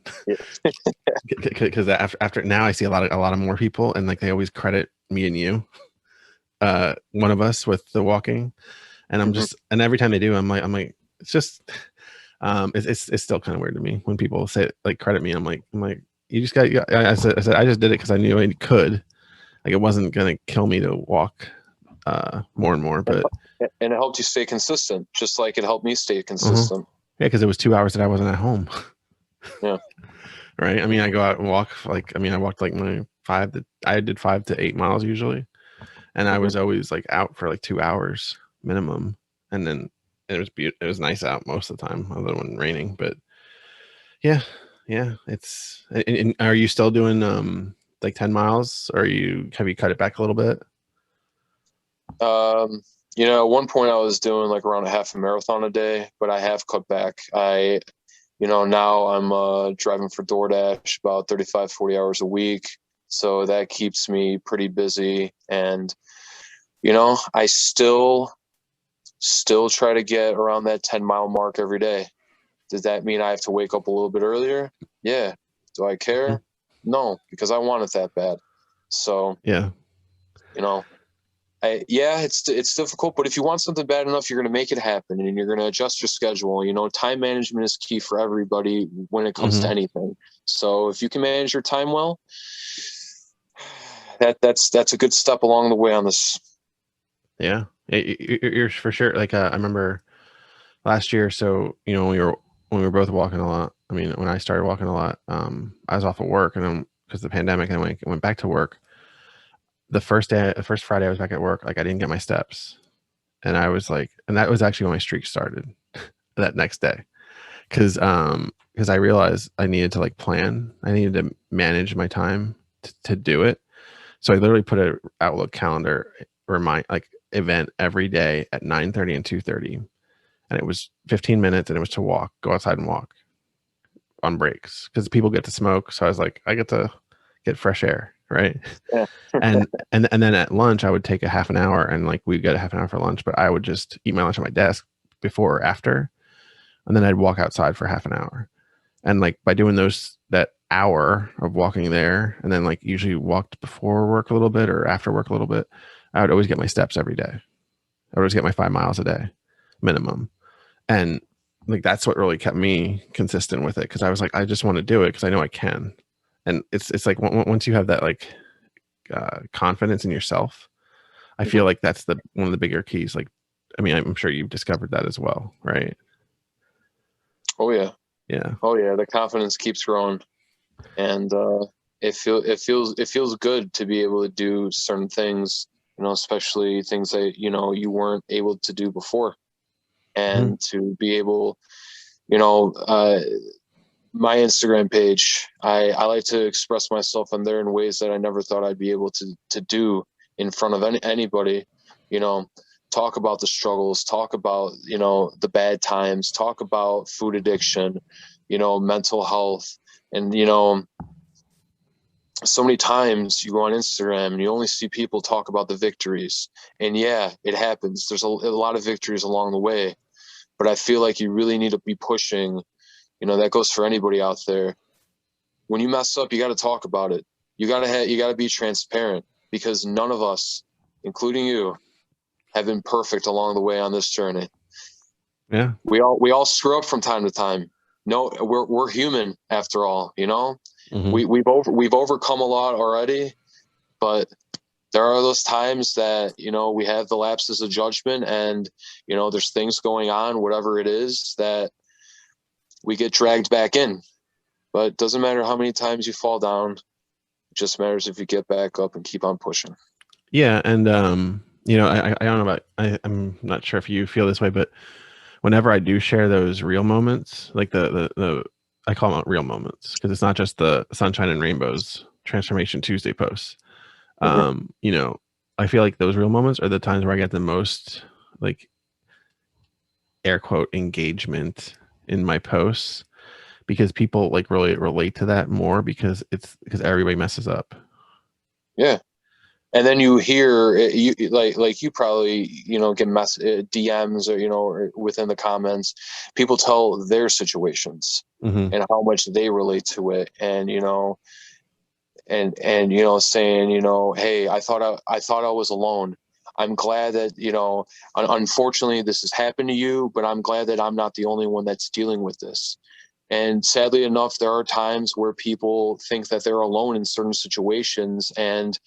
because after now I see a lot of more people, and like they always credit me and you, one of us, with the walking. And Mhm. and every time they do, I'm like it's just it's still kind of weird to me when people say, like, credit me. I'm like you just got. I said I just did it because I knew I could. Like, it wasn't gonna kill me to walk more and more. But And it helped you stay consistent, just like it helped me stay uh consistent. yeah, because it was 2 hours that I wasn't at home. Yeah. Right. I mean, I go out and walk, like, I mean, I walked like I did 5 to 8 miles usually, and I Mhm. was always like out for like 2 hours minimum. And then it was nice out most of the time, other than when raining. But yeah, yeah, and are you still doing like 10 miles, or have you cut it back a little bit? Um, you know, at one point I was doing like around a half a marathon a day, but I have cut back. Now I'm driving for DoorDash about 35, 40 hours a week. So that keeps me pretty busy. And, I still try to get around that 10-mile mark every day. Does that mean I have to wake up a little bit earlier? Yeah. Do I Mhm. care? No, because I want it that bad. So, Yeah. you know, yeah, it's difficult, but if you want something bad enough, you're going to make it happen, and you're going to adjust your schedule. Time management is key for everybody when it comes to Hmm. anything. So if you can manage your time well, that's a good step along the way on this. Yeah. You're for sure. Like, I remember last year. So, when we were both walking a lot. I mean, when I started walking a lot, I was off of work, and then because of the pandemic, and I went back to work. the first Friday I was back at work, like I didn't get my steps, and I was like, and that was actually when my streak started that next day, because I realized I needed to like plan, I needed to manage my time to do it. So I literally put a Outlook calendar event every day at 9:30 and 2:30, and it was 15 minutes, and it was to go outside and walk on breaks because people get to smoke. So I was like, I get to get fresh air, right? Yeah. and then at lunch I would take a half an hour, and like we'd get a half an hour for lunch, but I would just eat my lunch at my desk before or after, and then I'd walk outside for half an hour. And like by doing that hour of walking there, and then like usually walked before work a little bit or after work a little bit, I would always get my steps every day. I would always get my 5 miles a day minimum. And like that's what really kept me consistent with it, because I was like, I just want to do it because I know I can. And it's like once you have that like confidence in yourself, I feel like that's one of the bigger keys. Like, I mean, I'm sure you've discovered that as well, right? Oh yeah. Yeah. Oh yeah. The confidence keeps growing, and it feels good to be able to do certain things, especially things that you weren't able to do before, and to be able, my Instagram page, I like to express myself on there in ways that I never thought I'd be able to do in front of anybody. Talk about the struggles, talk about the bad times, talk about food addiction, mental health. And so many times you go on Instagram and you only see people talk about the victories, and yeah, it happens, there's a lot of victories along the way, but I feel like you really need to be pushing. That goes for anybody out there. When you mess up, you got to talk about it. You got to be transparent, because none of us, including you, have been perfect along the way on this journey. Yeah. We all screw up from time to time. No, we're human after all, We've overcome a lot already, but there are those times that, we have the lapses of judgment, and, there's things going on, whatever it is, that we get dragged back in. But it doesn't matter how many times you fall down. It just matters if you get back up and keep on pushing. Yeah. And, I don't know about, I'm not sure if you feel this way, but whenever I do share those real moments, like the I call them real moments, because it's not just the sunshine and rainbows Transformation Tuesday posts. I feel like those real moments are the times where I get the most, like, air quote, engagement in my posts, because people like really relate to that more, because everybody messes up. Yeah. And then you hear you probably get DMs or within the comments, people tell their situations and how much they relate to it, and saying, hey, I thought I was alone. I'm glad that unfortunately this has happened to you, but I'm glad that I'm not the only one that's dealing with this. And sadly enough, there are times where people think that they're alone in certain situations, and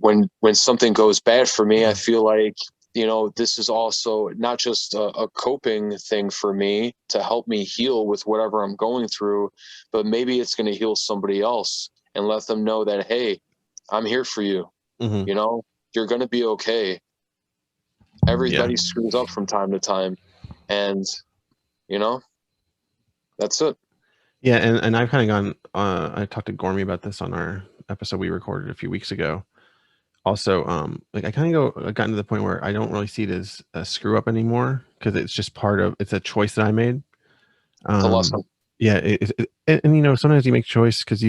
when something goes bad for me, I feel like, this is also not just a coping thing for me to help me heal with whatever I'm going through, but maybe it's going to heal somebody else and let them know that, hey, I'm here for you. You're going to be okay. Everybody screws up from time to time, and that's it. Yeah. And I've kind of gone, I talked to Gormy about this on our episode we recorded a few weeks ago. Also, like I kind of gotten to the point where I don't really see it as a screw up anymore, because it's just it's a choice that I made. It's a lesson. Yeah. And sometimes you make choice because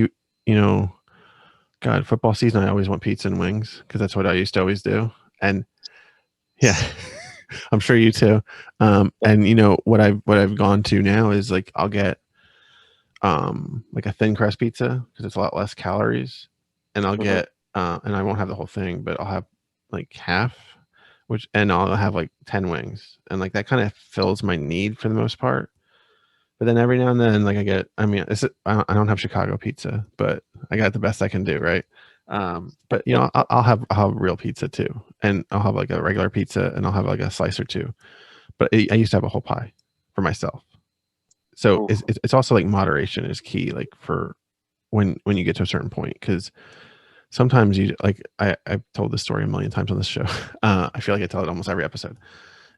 God, football season, I always want pizza and wings, because that's what I used to always do. And yeah, I'm sure you too. And what I've gone to now is like, I'll get like a thin crust pizza, because it's a lot less calories, and I'll get and I won't have the whole thing, but I'll have like half, and I'll have like 10 wings, and like that kind of fills my need for the most part. But then every now and then, like I don't have Chicago pizza, but I got the best I can do, right? But I'll have real pizza too, and I'll have like a regular pizza, and I'll have like a slice or two. But I used to have a whole pie for myself. So it's also like moderation is key, like for when you get to a certain point, because sometimes you like I've told this story a million times on this show. I feel like I tell it almost every episode.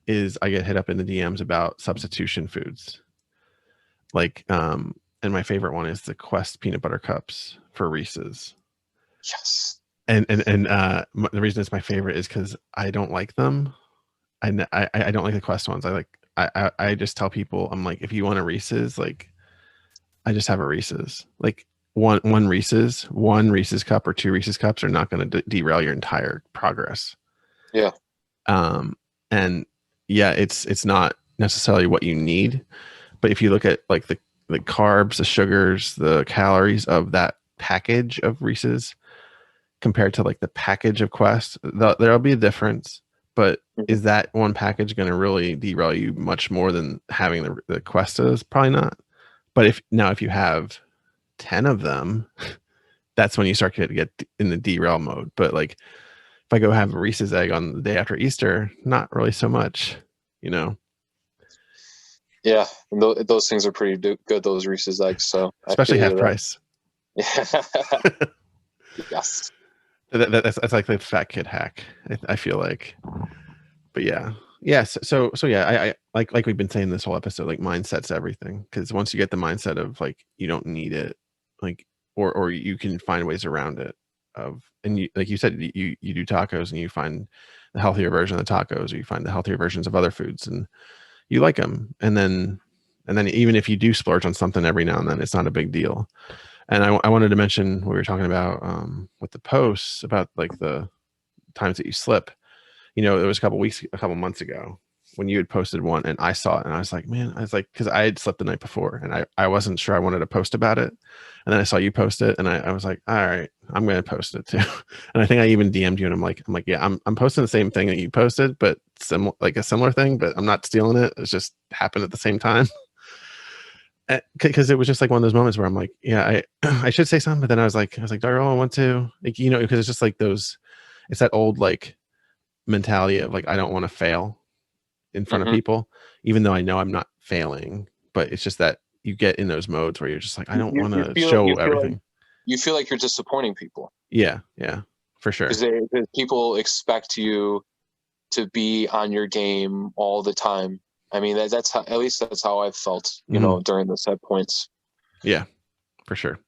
Is I get hit up in the DMs about substitution foods. Like, and my favorite one is the Quest peanut butter cups for Reese's. Yes. The reason it's my favorite is because I don't like them. I don't like the Quest ones. I just tell people, I'm like, if you want a Reese's, like, I just have a Reese's. Like one Reese's cup or two Reese's cups are not going to derail your entire progress. Yeah. And yeah, it's not necessarily what you need, but if you look at like the carbs, the sugars, the calories of that package of Reese's compared to like the package of Quest, there'll be a difference. But is that one package going to really derail you much more than having the Quest is? Probably not. But if you have 10 of them, that's when you start to get in the derail mode. But like if I go have a Reese's egg on the day after Easter, not really so much, you know. Yeah, and those things are pretty good. Those Reese's eggs, so especially half price. Yeah. Yes. That's like the fat kid hack. I feel like, but yeah. Yes. So yeah, I like we've been saying this whole episode, like mindset's everything. Because once you get the mindset of like you don't need it, like or you can find ways around it. And you, like you said, you do tacos and you find the healthier version of the tacos, or you find the healthier versions of other foods, and you like them. And then even if you do splurge on something every now and then, it's not a big deal. And I wanted to mention what we were talking about with the posts about like the times that you slip. You know, it was a couple months ago when you had posted one and I saw it and I was like, man, because I had slept the night before and I wasn't sure I wanted to post about it. And then I saw you post it and I was like, all right, I'm going to post it too. And I think I even DM'd you and I'm like, yeah, I'm posting the same thing that you posted, but like a similar thing, but I'm not stealing it. It's just happened at the same time. Because it was just like one of those moments where I'm like, yeah, I should say something, but then I was like, do I really want to? Like, you know, because it's just like it's that old like mentality of like I don't want to fail in front of people, even though I know I'm not failing. But it's just that you get in those modes where you're just like, I don't want to show everything. You feel like you're disappointing people. Yeah, for sure. Because people expect you to be on your game all the time. I mean, that's how, at least that's how I've felt, you know, during the set points. Yeah, for sure.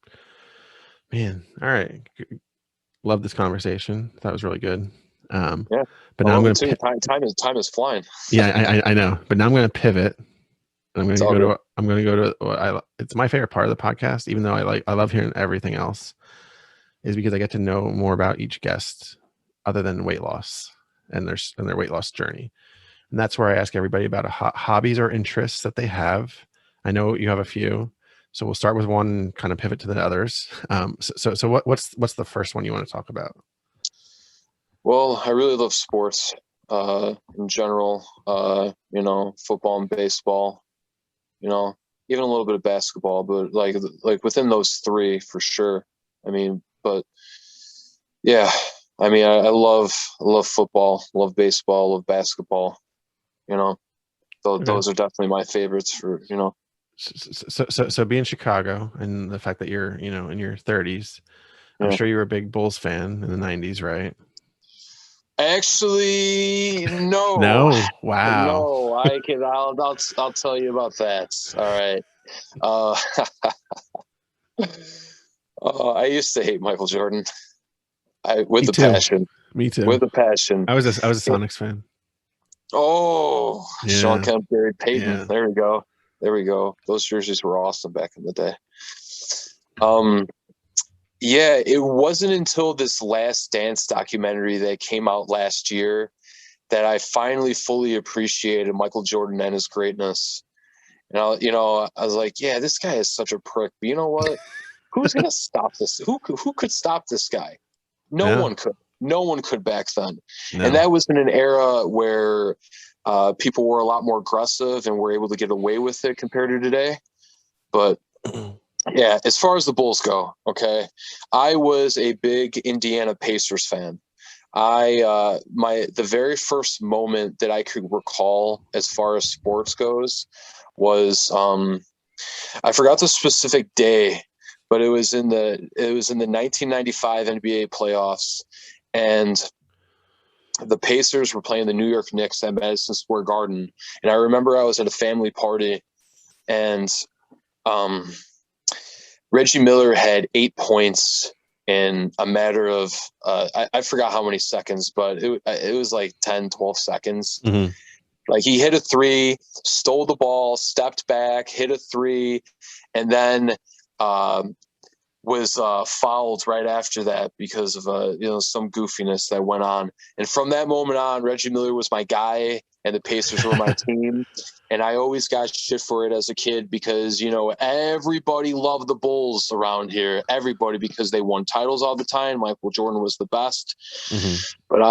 Man, all right. Love this conversation. That was really good. Yeah, but now I'm going to time is flying. Yeah, I know. But now I'm going to pivot. I'm going to go to it's my favorite part of the podcast, even though I love hearing everything else, is because I get to know more about each guest other than weight loss and their weight loss journey. And that's where I ask everybody about hobbies or interests that they have. I know you have a few, so we'll start with one and kind of pivot to the others. So what's the first one you want to talk about? Well, I really love sports in general. You know, football and baseball. You know, even a little bit of basketball, but like within those three for sure. I mean, but yeah, I mean, I love football, love baseball, love basketball. You know, those are definitely my favorites for, you know. So being Chicago and the fact that you're, you know, in your 30s, I'm sure you were a big Bulls fan in the 90s, right? Actually, no. No, wow. No, I'll tell you about that. All right. I used to hate Michael Jordan. With a passion. Me too. With a passion. I was a Sonics fan. Oh, yeah. Sean Kemp, Gary Payton. Yeah. There we go. Those jerseys were awesome back in the day. Yeah, it wasn't until this Last Dance documentary that came out last year that I finally fully appreciated Michael Jordan and his greatness. And I was like, yeah, this guy is such a prick. But you know what? Who's gonna stop this? Who could stop this guy? No one could. No one could back then. No. And that was in an era where people were a lot more aggressive and were able to get away with it compared to today. But yeah, as far as the Bulls go, okay, I was a big Indiana Pacers fan. The very first moment that I could recall as far as sports goes was I forgot the specific day, but it was in the 1995 NBA playoffs, and the Pacers were playing the New York Knicks at Madison Square Garden. And I remember I was at a family party, and Reggie Miller had 8 points in a matter of I forgot how many seconds, but it was like 10, 12 seconds. Mm-hmm. Like, he hit a three, stole the ball, stepped back, hit a three, and then was fouled right after that because of some goofiness that went on. And from that moment on, Reggie Miller was my guy, and the Pacers were my team. And I always got shit for it as a kid because, everybody loved the Bulls around here. Everybody, because they won titles all the time. Michael Jordan was the best. Mm-hmm. But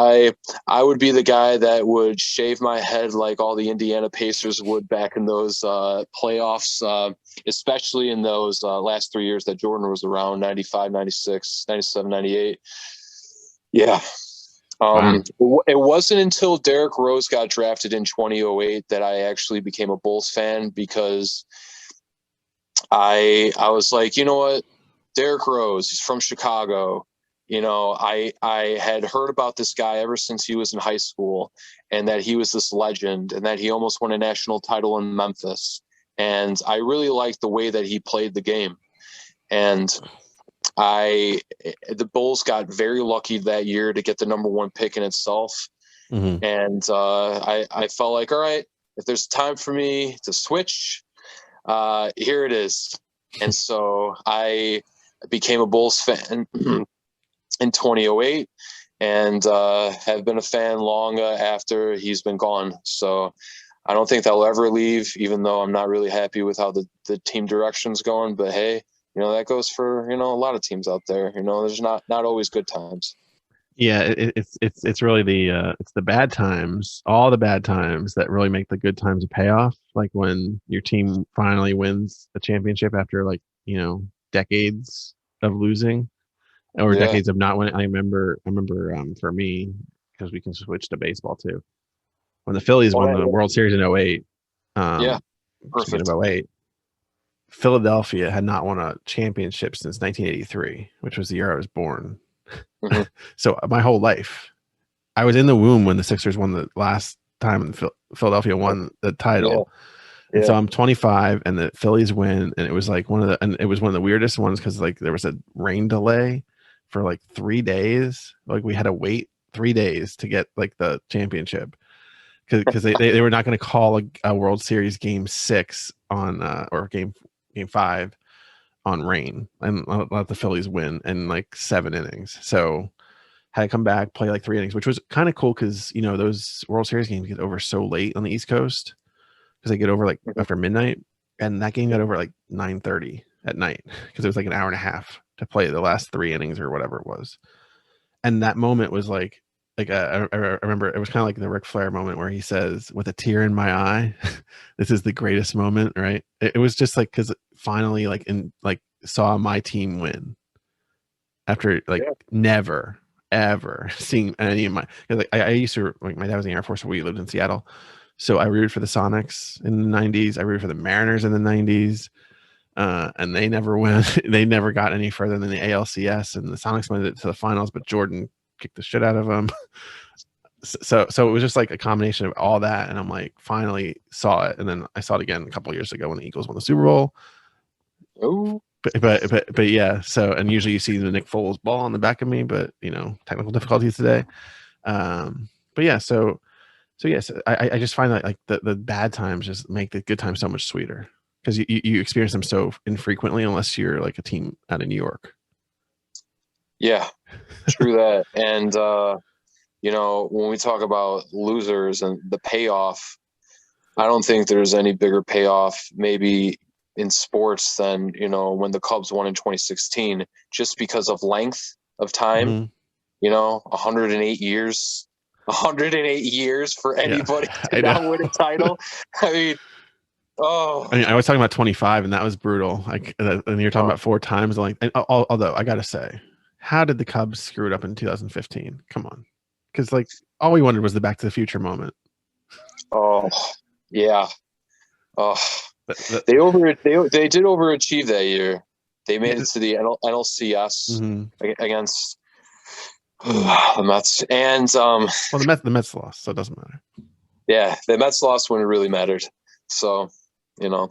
I would be the guy that would shave my head like all the Indiana Pacers would back in those playoffs, especially in those last 3 years that Jordan was around, 95, 96, 97, 98. Yeah. Wow. It wasn't until Derrick Rose got drafted in 2008 that I actually became a Bulls fan, because I was like, you know what? Derrick Rose, he's from Chicago. I had heard about this guy ever since he was in high school, and that he was this legend, and that he almost won a national title in Memphis. And I really liked the way that he played the game. And the Bulls got very lucky that year to get the number one pick in itself. Mm-hmm. And I felt like, all right, if there's time for me to switch, here it is. And so I became a Bulls fan in 2008, and have been a fan long after he's been gone. So I don't think they'll ever leave, even though I'm not really happy with how the team direction's going. But hey, that goes for, a lot of teams out there. There's not always good times. Yeah, it's really it's the bad times, all the bad times, that really make the good times a payoff. Like when your team finally wins a championship after decades of losing, or decades of not winning. I remember for me, because we can switch to baseball too. When the Phillies won the World Series in 08, perfect. Of 08, Philadelphia had not won a championship since 1983, which was the year I was born. Mm-hmm. So my whole life, I was in the womb when the Sixers won the last time, and Philadelphia won the title. And so I'm 25, and the Phillies win, and it was like one of the weirdest ones, because like there was a rain delay for like 3 days. Like we had to wait 3 days to get like the championship, because they were not going to call a World Series Game 6 on or Game 5 on rain, and let the Phillies win in like 7 innings. So had to come back, play like 3 innings, which was kind of cool, because those World Series games get over so late on the East Coast, because they get over like after midnight, and that game got over like 9:30 at night, because it was like an hour and a half to play the last 3 innings or whatever it was. And that moment was like I remember it was kind of like the Ric Flair moment where he says, with a tear in my eye, this is the greatest moment, right? It was just like, because finally saw my team win after never ever seeing any of my, like I used to, like, my dad was in the Air Force, we lived in Seattle, so I rooted for the Sonics in the 90s, I rooted for the Mariners in the 90s, and they never went. They never got any further than the ALCS, and the Sonics went to the finals, but Jordan kicked the shit out of them. So it was just like a combination of all that, and I'm like, finally saw it, and then I saw it again a couple of years ago when the Eagles won the Super Bowl. Oh, but yeah. So, and usually you see the Nick Foles ball on the back of me, but technical difficulties today. But yeah, so yes, I just find that like the bad times just make the good times so much sweeter, because you experience them so infrequently, unless you're like a team out of New York. Yeah, true that. And when we talk about losers and the payoff, I don't think there's any bigger payoff maybe in sports than when the Cubs won in 2016, just because of length of time. 108 years. 108 years for anybody to not win a title. I mean, I was talking about 25, and that was brutal. Like, and you're talking about 4 times. Like, although I gotta say, how did the Cubs screw it up in 2015? Come on, because like all we wanted was the Back to the Future moment. Oh yeah. Oh, they did overachieve that year. They made it to the NLCS against the Mets, and well, the Mets lost, so it doesn't matter. Yeah, the Mets lost when it really mattered. So, it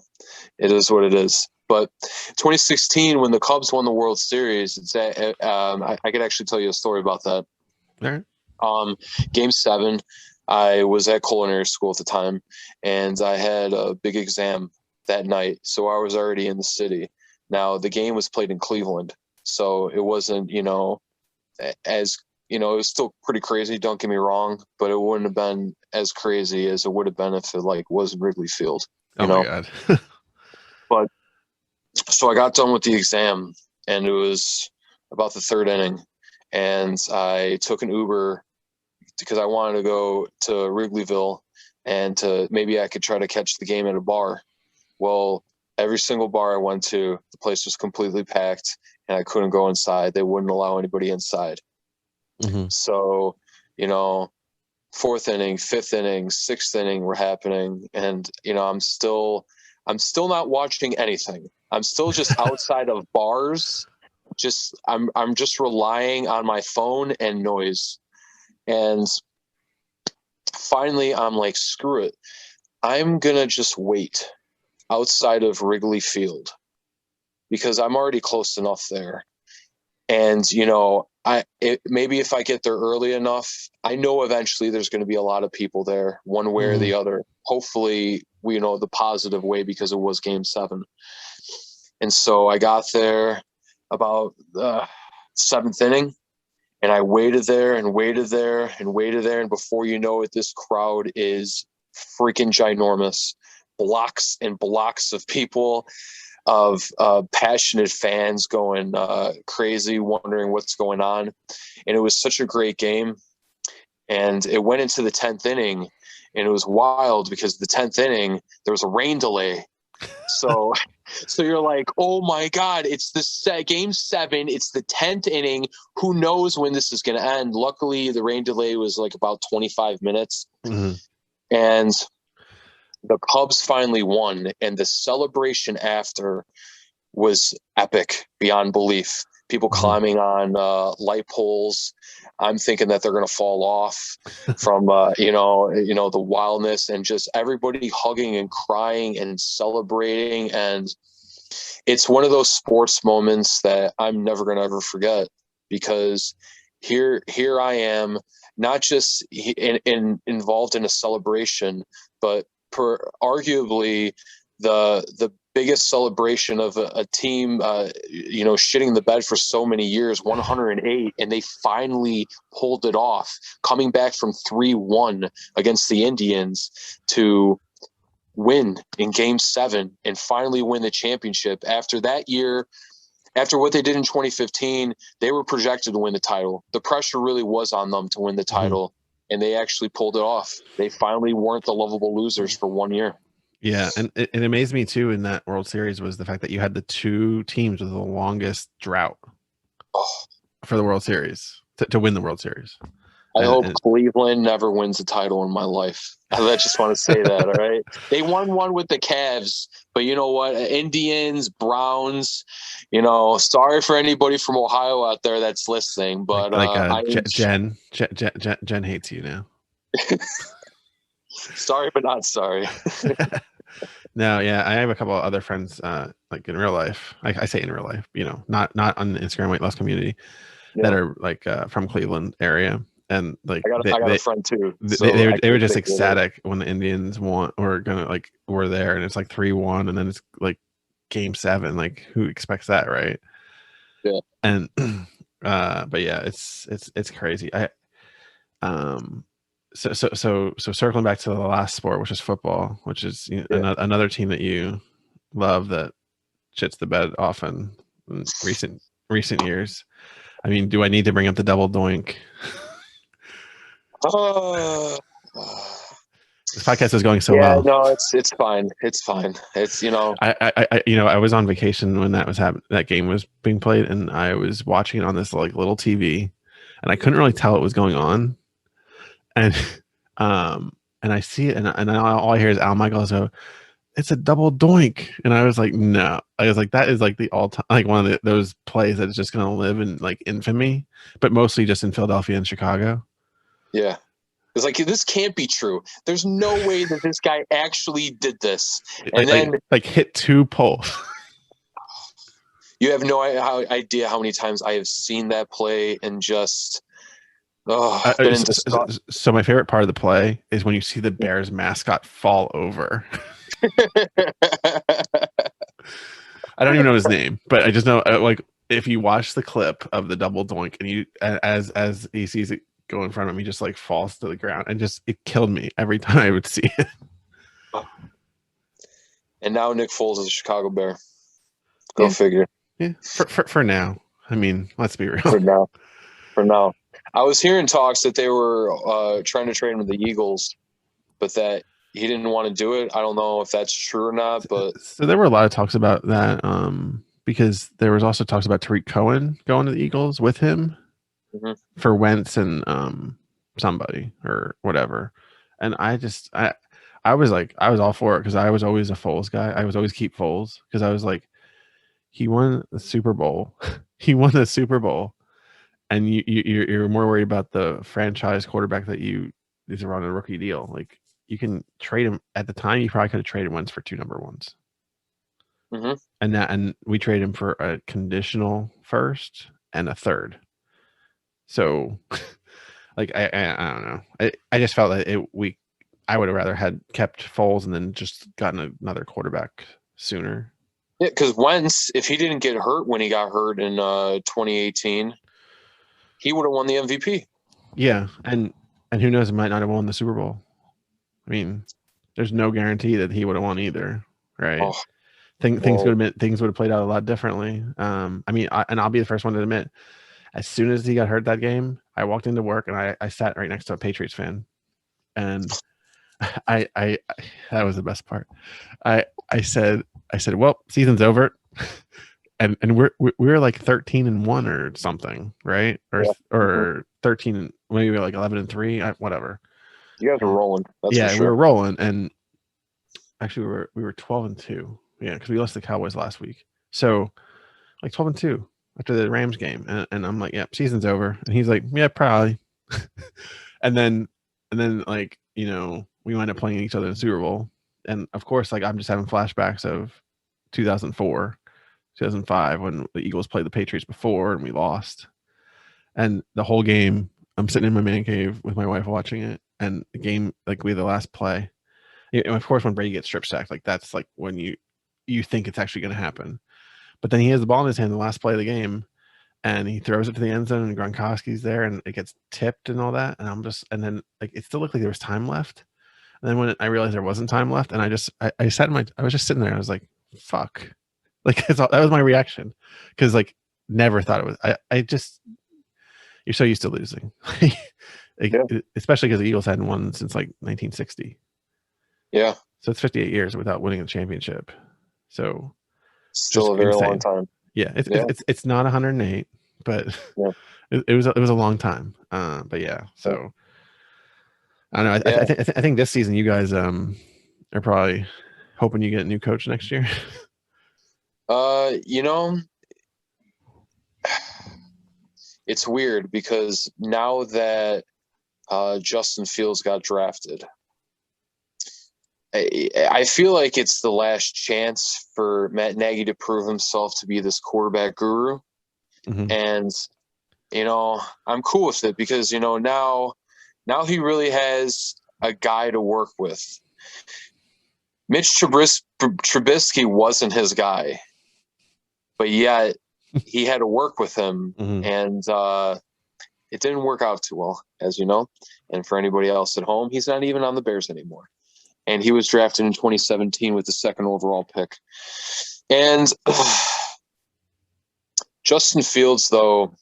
is what it is. But 2016, when the Cubs won the World Series, I could actually tell you a story about that. All right. Game 7, I was at culinary school at the time, and I had a big exam that night, so I was already in the city. Now, the game was played in Cleveland, so it wasn't, as it was still pretty crazy, don't get me wrong, but it wouldn't have been as crazy as it would have been if it was in Wrigley Field. Oh my God. But so I got done with the exam, and it was about the 3rd inning, and I took an Uber because I wanted to go to Wrigleyville and maybe I could try to catch the game at a bar. Well, every single bar I went to, the place was completely packed and I couldn't go inside. They wouldn't allow anybody inside. So, 4th inning, 5th inning, 6th inning were happening. And, I'm still not watching anything. I'm still just outside of bars. I'm just relying on my phone and noise. And finally, I'm like, screw it. I'm going to just wait outside of Wrigley Field because I'm already close enough there. And, maybe if I get there early enough, I know eventually there's going to be a lot of people there one way or the other. Hopefully, the positive way because it was Game 7. And so I got there about the 7th inning. And I waited there and waited there and waited there. And before you know it, this crowd is freaking ginormous. Blocks and blocks of people, of passionate fans going crazy, wondering what's going on. And it was such a great game. And it went into the 10th inning. And it was wild because the 10th inning, there was a rain delay. So you're like, oh my God, it's Game 7. It's the 10th inning. Who knows when this is going to end? Luckily, the rain delay was like about 25 minutes. And the Cubs finally won. And the celebration after was epic beyond belief. People climbing on light poles. I'm thinking that they're going to fall off from, the wildness, and just everybody hugging and crying and celebrating. And it's one of those sports moments that I'm never going to ever forget, because here I am, not just involved in a celebration, but arguably the biggest celebration of a team, shitting the bed for so many years, 108, and they finally pulled it off, coming back from 3-1 against the Indians to win in Game 7 and finally win the championship. After that year, after what they did in 2015, they were projected to win the title. The pressure really was on them to win the title, and they actually pulled it off. They finally weren't the lovable losers for 1 year. Yeah, and it amazed me too in that World Series was the fact that you had the 2 teams with the longest drought for the World Series to win the World Series. I hope Cleveland never wins a title in my life. I just want to say that, all right? They won one with the Cavs, but you know what? Indians, Browns, sorry for anybody from Ohio out there that's listening, but Jen hates you now. Sorry, but not sorry. No, yeah, I have a couple of other friends, like in real life. I say in real life, not on the Instagram Weight Loss community, that are like from Cleveland area, and like I got a friend too. They were just ecstatic when the Indians were there, and it's like 3-1, and then it's like Game 7. Like, who expects that, right? Yeah. And but yeah, it's crazy. So circling back to the last sport, which is football, which is another team that you love that shits the bed often in recent years. I mean, do I need to bring up the double doink? This podcast is going so well. No, it's fine. It's fine. It's I was on vacation when that game was being played, and I was watching it on this like little TV, and I couldn't really tell what was going on. And I see it, and all I hear is Al Michaels go, it's a double doink. And I was like, no. I was like, that is like the all time, like one of those plays that's just going to live in like infamy, but mostly just in Philadelphia and Chicago. Yeah. It's like, this can't be true. There's no way that this guy actually did this. And then like hit two poles. you have no idea how many times I have seen that play and just, so my favorite part of the play is when you see the Bears mascot fall over. I don't even know his name, but I just know like if you watch the clip of the double doink and you as he sees it go in front of him, he just like falls to the ground, and just it killed me every time I would see it. And now Nick Foles is a Chicago Bear. Go figure. Yeah, for now. I mean, let's be real. For now. I was hearing talks that they were trying to trade him to the Eagles, but that he didn't want to do it. I don't know if that's true or not, but so there were a lot of talks about that because there was also talks about Tariq Cohen going to the Eagles with him for Wentz and somebody or whatever. And I was all for it because I was always a Foles guy. I was always keep Foles because I was like, he won the Super Bowl. He won the Super Bowl. And you're more worried about the franchise quarterback that is on a rookie deal. Like you can trade him at the time. You probably could have traded Wentz for 2 number ones. And we traded him for a conditional first and a third. So like, I don't know. I just felt that I would have rather had kept Foles and then just gotten another quarterback sooner. Yeah, because Wentz, if he didn't get hurt when he got hurt in 2018, he would have won the MVP. Yeah, and who knows, he might not have won the Super Bowl. I mean, there's no guarantee that he would have won either, right? Oh, things would have played out a lot differently. I mean, I'll be the first one to admit, as soon as he got hurt that game, I walked into work and I sat right next to a Patriots fan, and I that was the best part. I said, well, season's over. And we're like 13-1 or something, right? Or 13, maybe like 11-3, whatever. You guys were rolling. That's for sure. We were rolling, and actually we were 12-2. Yeah, because we lost the Cowboys last week. So like 12-2 after the Rams game, and I'm like, yeah, season's over. And he's like, yeah, probably. and then like, you know, we wind up playing each other in the Super Bowl, and of course, like I'm just having flashbacks of 2004. 2005 when the Eagles played the Patriots before and we lost. And the whole game, I'm sitting in my man cave with my wife watching it, and the game, like we had the last play. And of course, when Brady gets strip sacked, like that's like when you think it's actually going to happen. But then he has the ball in his hand, the last play of the game, and he throws it to the end zone, and Gronkowski's there, and it gets tipped and all that. And then like it still looked like there was time left. And then when I realized there wasn't time left, and I was just sitting there, I was like, fuck. Like that was my reaction, because like never thought it was. I just, you're so used to losing, especially because the Eagles hadn't won since like 1960. Yeah. So it's 58 years without winning a championship. So still a very long time. Yeah, it's not 108, but it was a long time. But yeah, so I don't know. I think this season you guys are probably hoping you get a new coach next year. You know, it's weird because now that Justin Fields got drafted, I feel like it's the last chance for Matt Nagy to prove himself to be this quarterback guru. And, you know, I'm cool with it because, you know, now he really has a guy to work with. Mitch Trubisky wasn't his guy, but yet he had to work with him, and it didn't work out too well, as you know. And for anybody else at home, he's not even on the Bears anymore. And he was drafted in 2017 with the 2nd overall pick. And Justin Fields, though,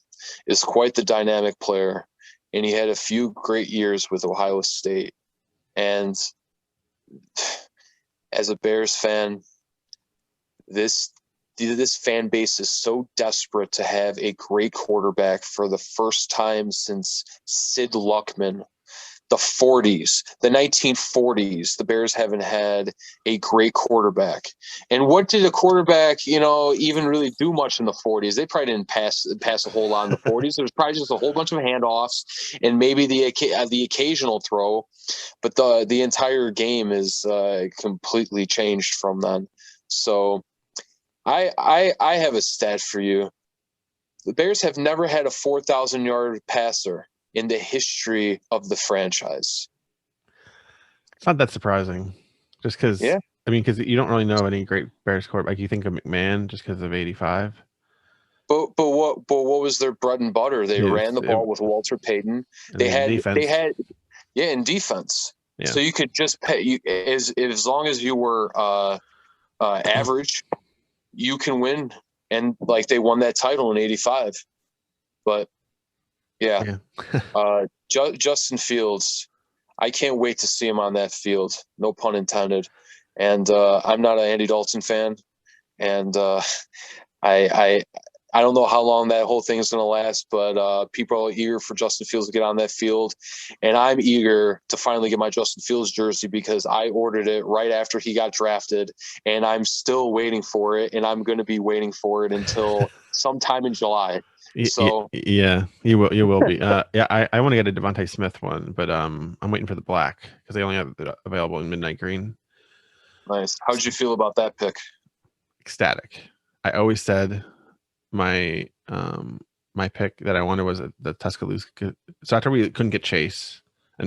is quite the dynamic player, and he had a few great years with Ohio State. And as a Bears fan, this fan base is so desperate to have a great quarterback for the first time since Sid Luckman the 40s, the 1940s, the Bears haven't had a great quarterback. And what did a quarterback, even really do much in the 40s? They probably didn't pass a whole lot in the 40s. There's probably just a whole bunch of handoffs and maybe the occasional throw, but the entire game is completely changed from then. So I have a stat for you. The Bears have never had a 4,000-yard passer in the history of the franchise. It's not that surprising, just because. Yeah. I mean, because you don't really know any great Bears quarterback. You think of McMahon just because of '85. But what was their bread and butter? They ran the ball with Walter Payton. They had in defense. Yeah. So you could just pay as long as you were average, you can win. And like they won that title in '85. But yeah. Justin Fields, I can't wait to see him on that field. No pun intended. And I'm not an Andy Dalton fan, and I don't know how long that whole thing is going to last. But people are eager for Justin Fields to get on that field, and I'm eager to finally get my Justin Fields jersey because I ordered it right after he got drafted, and I'm still waiting for it, and I'm going to be waiting for it until sometime in July. So yeah, you will be. I want to get a Devontae Smith one, but I'm waiting for the black because they only have it available in midnight green. Nice. How'd you feel about that pick? Ecstatic. I always said my my pick that I wanted was the Tuscaloosa. So after we couldn't get Chase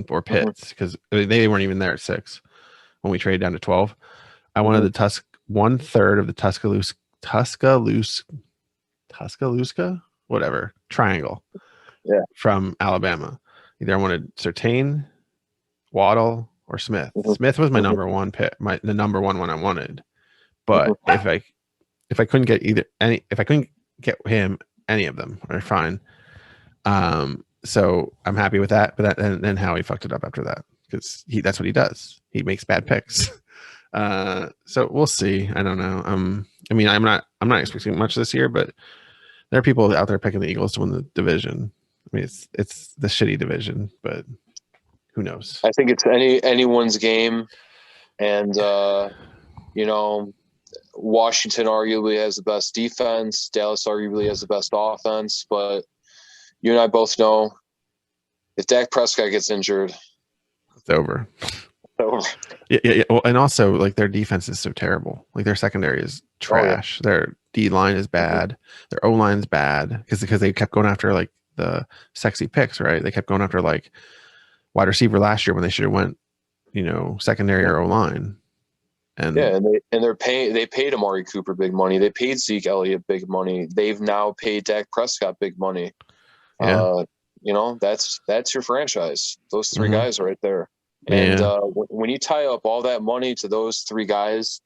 or Pitts because they weren't even there at 6 when we traded down to 12, I wanted the 1/3 of the Tuscaloosa, whatever triangle. Yeah. From Alabama. Either I wanted Surtain, Waddle, or Smith. Smith was my number one pick, the number one I wanted. But if I couldn't get if I couldn't get him, any of them are fine. So I'm happy with that. But then Howie fucked it up after that because that's what he does. He makes bad picks. So we'll see. I don't know. I mean, I'm not expecting much this year, but there are people out there picking the Eagles to win the division. I mean, it's the shitty division, but who knows? I think it's anyone's game, and Washington arguably has the best defense. Dallas arguably has the best offense, but you and I both know if Dak Prescott gets injured, it's over. Yeah. Well, and also like their defense is so terrible. Like their secondary is trash. Oh, yeah. Their D line is bad. Their O line is bad because they kept going after like the sexy picks, right? They kept going after like wide receiver last year when they should have went, secondary or O line. And they paid Amari Cooper big money. They paid Zeke Elliott big money. They've now paid Dak Prescott big money. Yeah. That's your franchise. Those three guys right there. And when you tie up all that money to those three guys,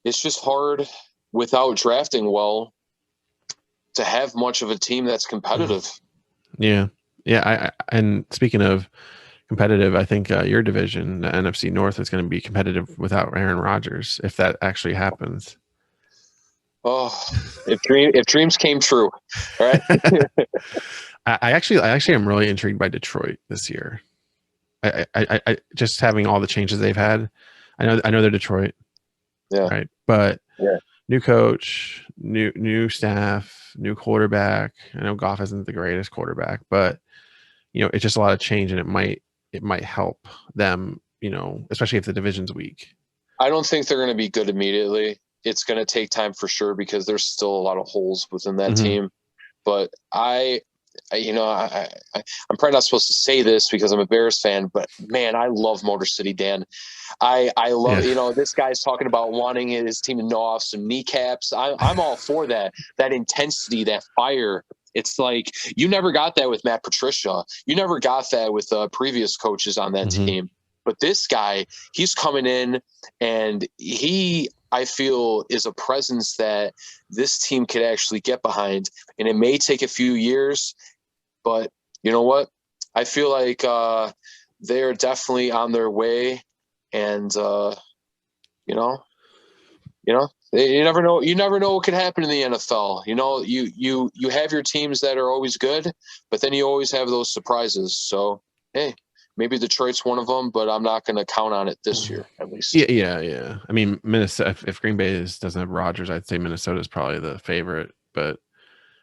it's just hard without drafting well to have much of a team that's competitive. Yeah. And speaking of competitive, I think your division, the NFC North, is going to be competitive without Aaron Rodgers if that actually happens. Oh, if dreams came true, right? I actually am really intrigued by Detroit this year. I just having all the changes they've had. I know they're Detroit, right? But new coach, new staff, new quarterback. I know Goff isn't the greatest quarterback, but it's just a lot of change, and it might help them. Especially if the division's weak. I don't think they're going to be good immediately. It's going to take time for sure because there's still a lot of holes within that team. But I'm probably not supposed to say this because I'm a Bears fan, but man, I love Motor City Dan. I love, this guy's talking about wanting his team to gnaw off some kneecaps. I'm all for that intensity, that fire. It's like you never got that with Matt Patricia. You never got that with previous coaches on that team. But this guy, he's coming in and I feel, is a presence that this team could actually get behind. And it may take a few years, but you know what? I feel like they're definitely on their way. And, you never know. You never know what could happen in the NFL. You have your teams that are always good, but then you always have those surprises. So hey, maybe Detroit's one of them, but I'm not going to count on it this year, at least. Yeah. I mean, Minnesota. If Green Bay doesn't have Rodgers, I'd say Minnesota is probably the favorite. But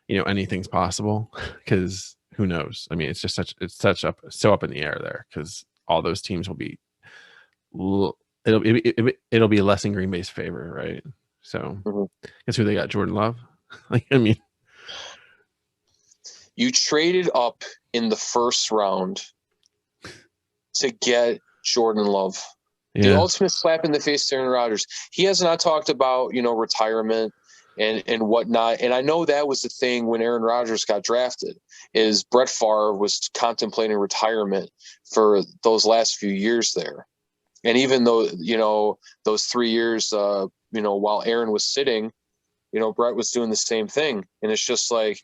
anything's possible because who knows? I mean, it's so up in the air there because all those teams will be. It'll be less in Green Bay's favor, right? So, guess who they got? Jordan Love. I mean, you traded up in the first round to get Jordan Love. Yeah. The ultimate slap in the face to Aaron Rodgers. He has not talked about, retirement and whatnot. And I know that was the thing when Aaron Rodgers got drafted, is Brett Favre was contemplating retirement for those last few years there. And even though, those 3 years, while Aaron was sitting, Brett was doing the same thing. And it's just like,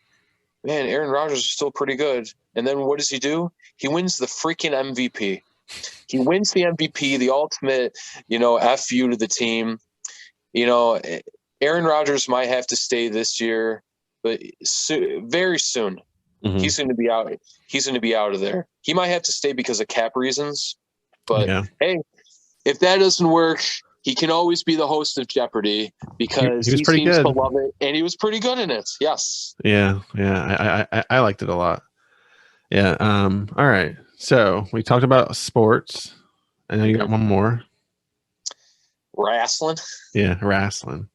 man, Aaron Rodgers is still pretty good. And then what does he do? He wins the freaking MVP. He wins the MVP, the ultimate, FU to the team. Aaron Rodgers might have to stay this year, but very soon he's going to be out. He's going to be out of there. He might have to stay because of cap reasons. But hey, if that doesn't work, he can always be the host of Jeopardy because he seems to love it, and he was pretty good in it. Yes. Yeah. I liked it a lot. Yeah. All right. So we talked about sports. I know you got one more. Wrestling. Yeah, wrestling.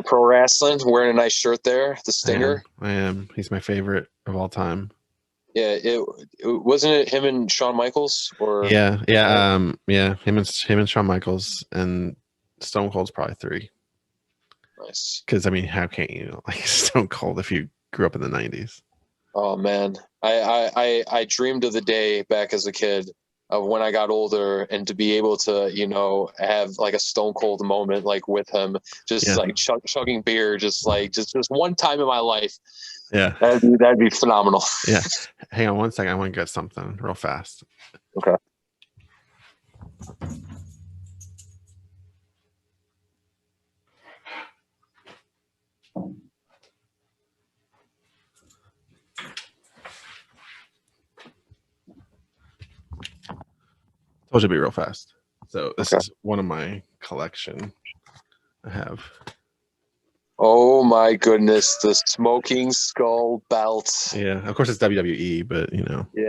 Pro wrestling. Wearing a nice shirt there. The Stinger. I am. He's my favorite of all time. Yeah. It wasn't it him and Shawn Michaels or. Yeah. Him and Shawn Michaels, and Stone Cold's probably 3. Nice. Because I mean, how can't you like Stone Cold if you grew up in the 90s? Oh man, I dreamed of the day back as a kid of when I got older and to be able to have like a Stone Cold moment like with him, just like chugging beer, just one time in my life. Yeah, that'd be phenomenal. Yeah, hang on one second, I want to get something real fast. Okay. Told you to be real fast. So this is one of my collection I have. Oh my goodness, the Smoking Skull belt. Yeah, of course it's WWE, but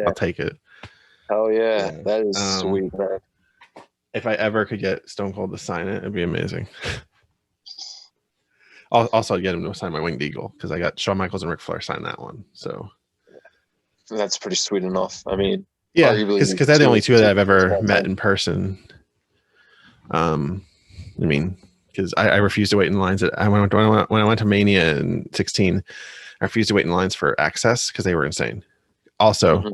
I'll take it. Hell yeah. That is sweet, man. If I ever could get Stone Cold to sign it, it'd be amazing. Also, I'd get him to sign my Winged Eagle because I got Shawn Michaels and Ric Flair sign that one. So that's pretty sweet enough. I mean, yeah, because they're the only two that I've ever met in person. I mean, because I refused to wait in lines. When I went to Mania in 2016, I refused to wait in lines for access because they were insane. Also,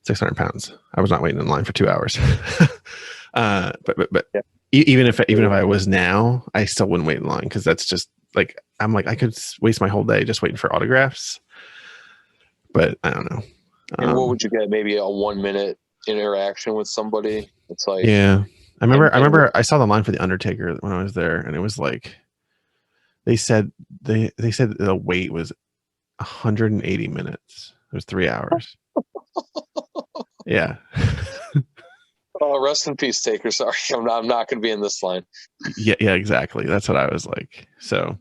600 pounds. I was not waiting in line for 2 hours. But even if I was now, I still wouldn't wait in line because that's just like I could waste my whole day just waiting for autographs. But I don't know. And what would you get? Maybe a 1 minute interaction with somebody. It's like I remember I saw the line for the Undertaker when I was there, and it was like they said the wait was 180 minutes. It was 3 hours. Yeah. Oh, rest in peace, Taker. Sorry, I'm not going to be in this line. Yeah, exactly. That's what I was like. So,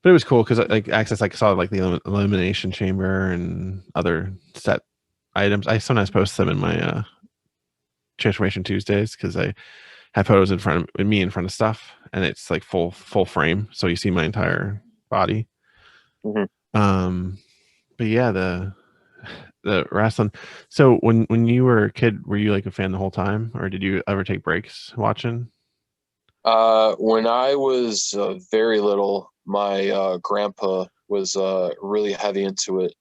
but it was cool because I saw like the elimination chamber and other set items. I sometimes post them in my Transformation Tuesdays because I have photos in front of stuff, and it's like full frame, so you see my entire body. But yeah, the wrestling. So when you were a kid, were you like a fan the whole time, or did you ever take breaks watching? When I was very little, my grandpa was really heavy into it.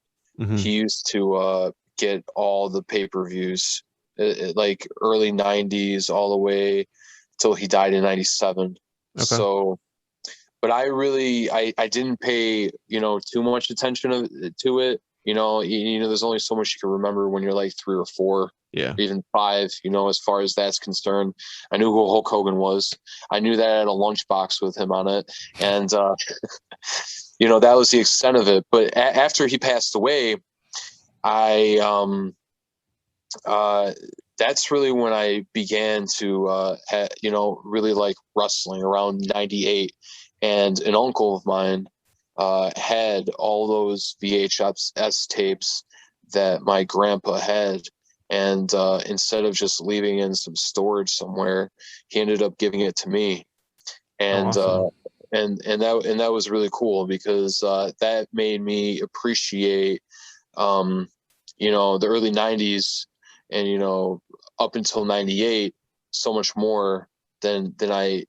He used to get all the pay-per-views, like early 90s all the way till he died in 97. Okay. So, but I didn't pay, too much attention to it. There's only so much you can remember when you're like 3 or 4, or even 5, as far as that's concerned. I knew who Hulk Hogan was. I knew that I had a lunchbox with him on it. And, that was the extent of it. But after he passed away, I That's really when I began to, really like wrestling around 98. And an uncle of mine had all those VHS tapes that my grandpa had. And instead of just leaving in some storage somewhere, he ended up giving it to me. Oh, And awesome. that was really cool because that made me appreciate the early 90s and up until 98 so much more than I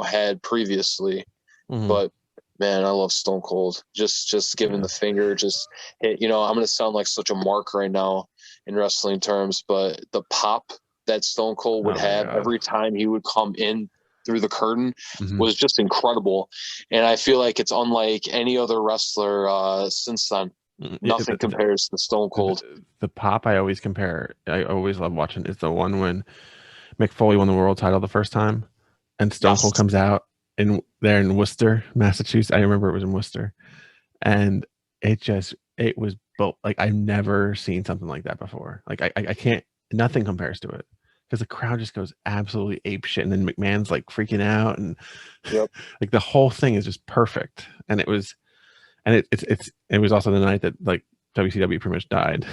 had previously. Mhm. But man, I love Stone Cold. Just giving Yeah. the finger, I'm gonna sound like such a mark right now in wrestling terms, but the pop that Stone Cold would Oh my have god. every time he would come in through the curtain Mhm. was just incredible. And I feel like it's unlike any other wrestler since then. Yeah, Nothing compares to Stone Cold. the pop I always compare, I always love watching, is the one when Mick Foley won the world title the first time, and Stone Cold Yes. comes out there in Worcester, Massachusetts. I remember it was in Worcester, and it was both like I've never seen something like that before. Like I can't, nothing compares to it because the crowd just goes absolutely ape shit, and then McMahon's like freaking out, and Yep. like the whole thing is just perfect. And it was, and it was also the night that like WCW pretty much died.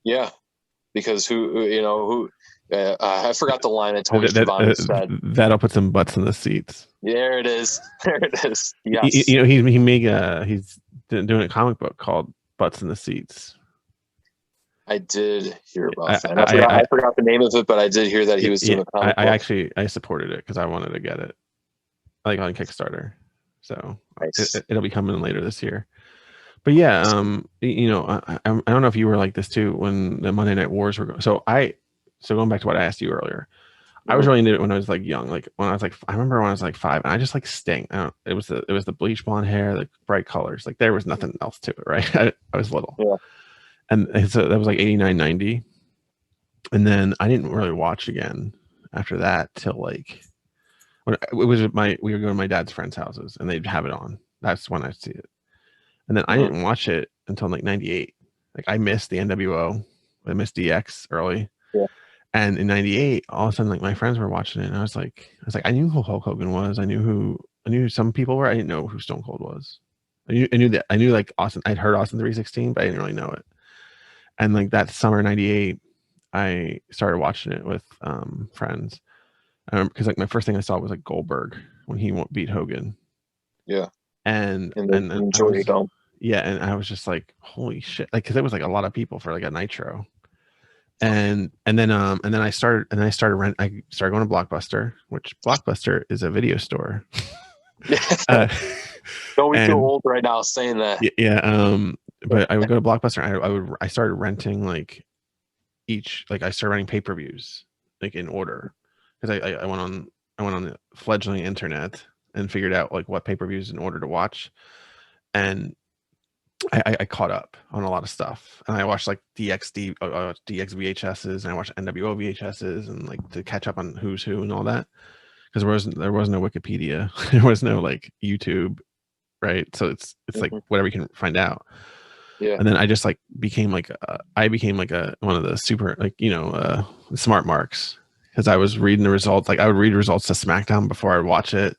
Yeah. Because I forgot the line that Tony that, that, Schiavone said. that'll put some butts in the seats. There it is. There it is. You, Yes. you know, he's doing a comic book called Butts in the Seats. I did hear I about that. And I I forgot the name of it, but I did hear that he was yeah, doing a comic I book. actually I supported it because I wanted to get it like on Kickstarter. So Nice. it'll be coming later this year. But yeah, I don't know if you were like this too when the Monday Night Wars were going. So going back to what I asked you earlier, I was Mhm. really into it when I was like young. Like when I was like, I remember when I was like 5, and I just like Sting. It was the bleach blonde hair, the bright colors. Like there was nothing else to it, right? I was little, Yeah. and so that was like 89, 90, and then I didn't really watch again after that till like when it was we were going to my dad's friends' houses, and they'd have it on. That's when I'd see it, and then I Mhm. didn't watch it until like 98. Like I missed the NWO, I missed DX early. Yeah. And in '98, all of a sudden, like my friends were watching it, and I knew who Hulk Hogan was. I knew who some people were. I didn't know who Stone Cold was. I knew like Austin. I'd heard Austin 316, but I didn't really know it. And like that summer '98, I started watching it with friends. Because like my first thing I saw was like Goldberg when he beat Hogan, Yeah. and In the and in I Georgia was Dome. yeah, and I was just like, holy shit, like because it was like a lot of people for like a Nitro. And then I started going to Blockbuster, which Blockbuster is a video store. uh, Don't we feel and old right now saying that? yeah, but I would go to Blockbuster. I started renting like I started renting pay-per-views like in order because I went on the fledgling internet and figured out like what pay-per-views in order to watch, and I caught up on a lot of stuff, and I watched like DX VHSs, and I watched NWO VHSs, and like to catch up on who's who and all that, because there was no Wikipedia, there was no like YouTube, right? So it's like Mhm. whatever you can find out. Yeah. And then I just like became like I became like a one of the super like smart marks because I was reading the results. Like I would read results to SmackDown before I'd watch it.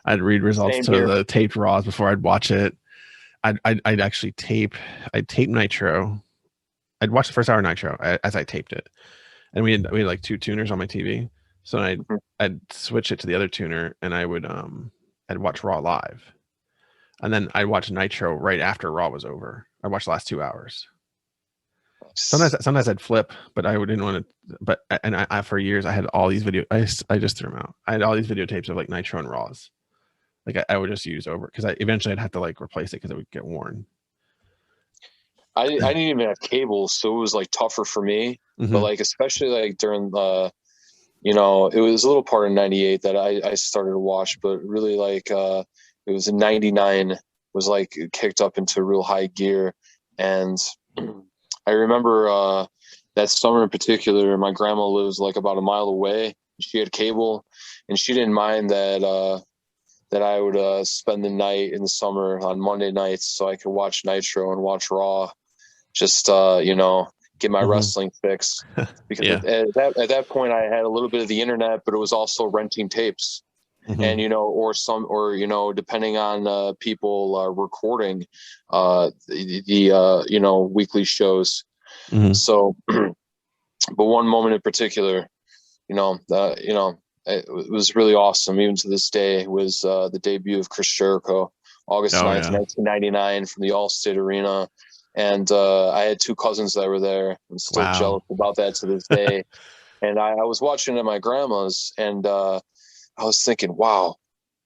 I'd read results Same to here. the taped Raws before I'd watch it. I'd actually I'd tape Nitro. I'd watch the first hour of Nitro as I taped it, and we had like two tuners on my TV. So Mhm. I'd switch it to the other tuner, and I'd watch Raw live, and then I'd watch Nitro right after Raw was over. I watched the last 2 hours. Sometimes I'd flip, but I didn't want to. But and I for years I had all these I just threw them out. I had all these videotapes of like Nitro and Raws. Like I would just use over because I eventually I'd have to like replace it because it would get worn. I didn't even have cable, so it was like tougher for me. But Mm-hmm. like especially like during it was a little part of 98 that I started to watch, but really like it was in 99 was like kicked up into real high gear. And I remember that summer in particular, my grandma lives like about a mile away. She had cable, and she didn't mind that I would spend the night in the summer on Monday nights so I could watch Nitro and watch Raw. Just get my Mhm. wrestling fix, because Yeah. at that point I had a little bit of the internet, but it was also renting tapes. And Mhm. or depending on people recording the weekly shows. Mhm. So, but one moment in particular, it was really awesome. Even to this day, was the debut of Chris Jericho, August Oh 9th, yeah. 1999, from the Allstate Arena. And I had two cousins that were there. I'm still Wow. jealous about that to this day. And I was watching at my grandma's, and I was thinking, wow,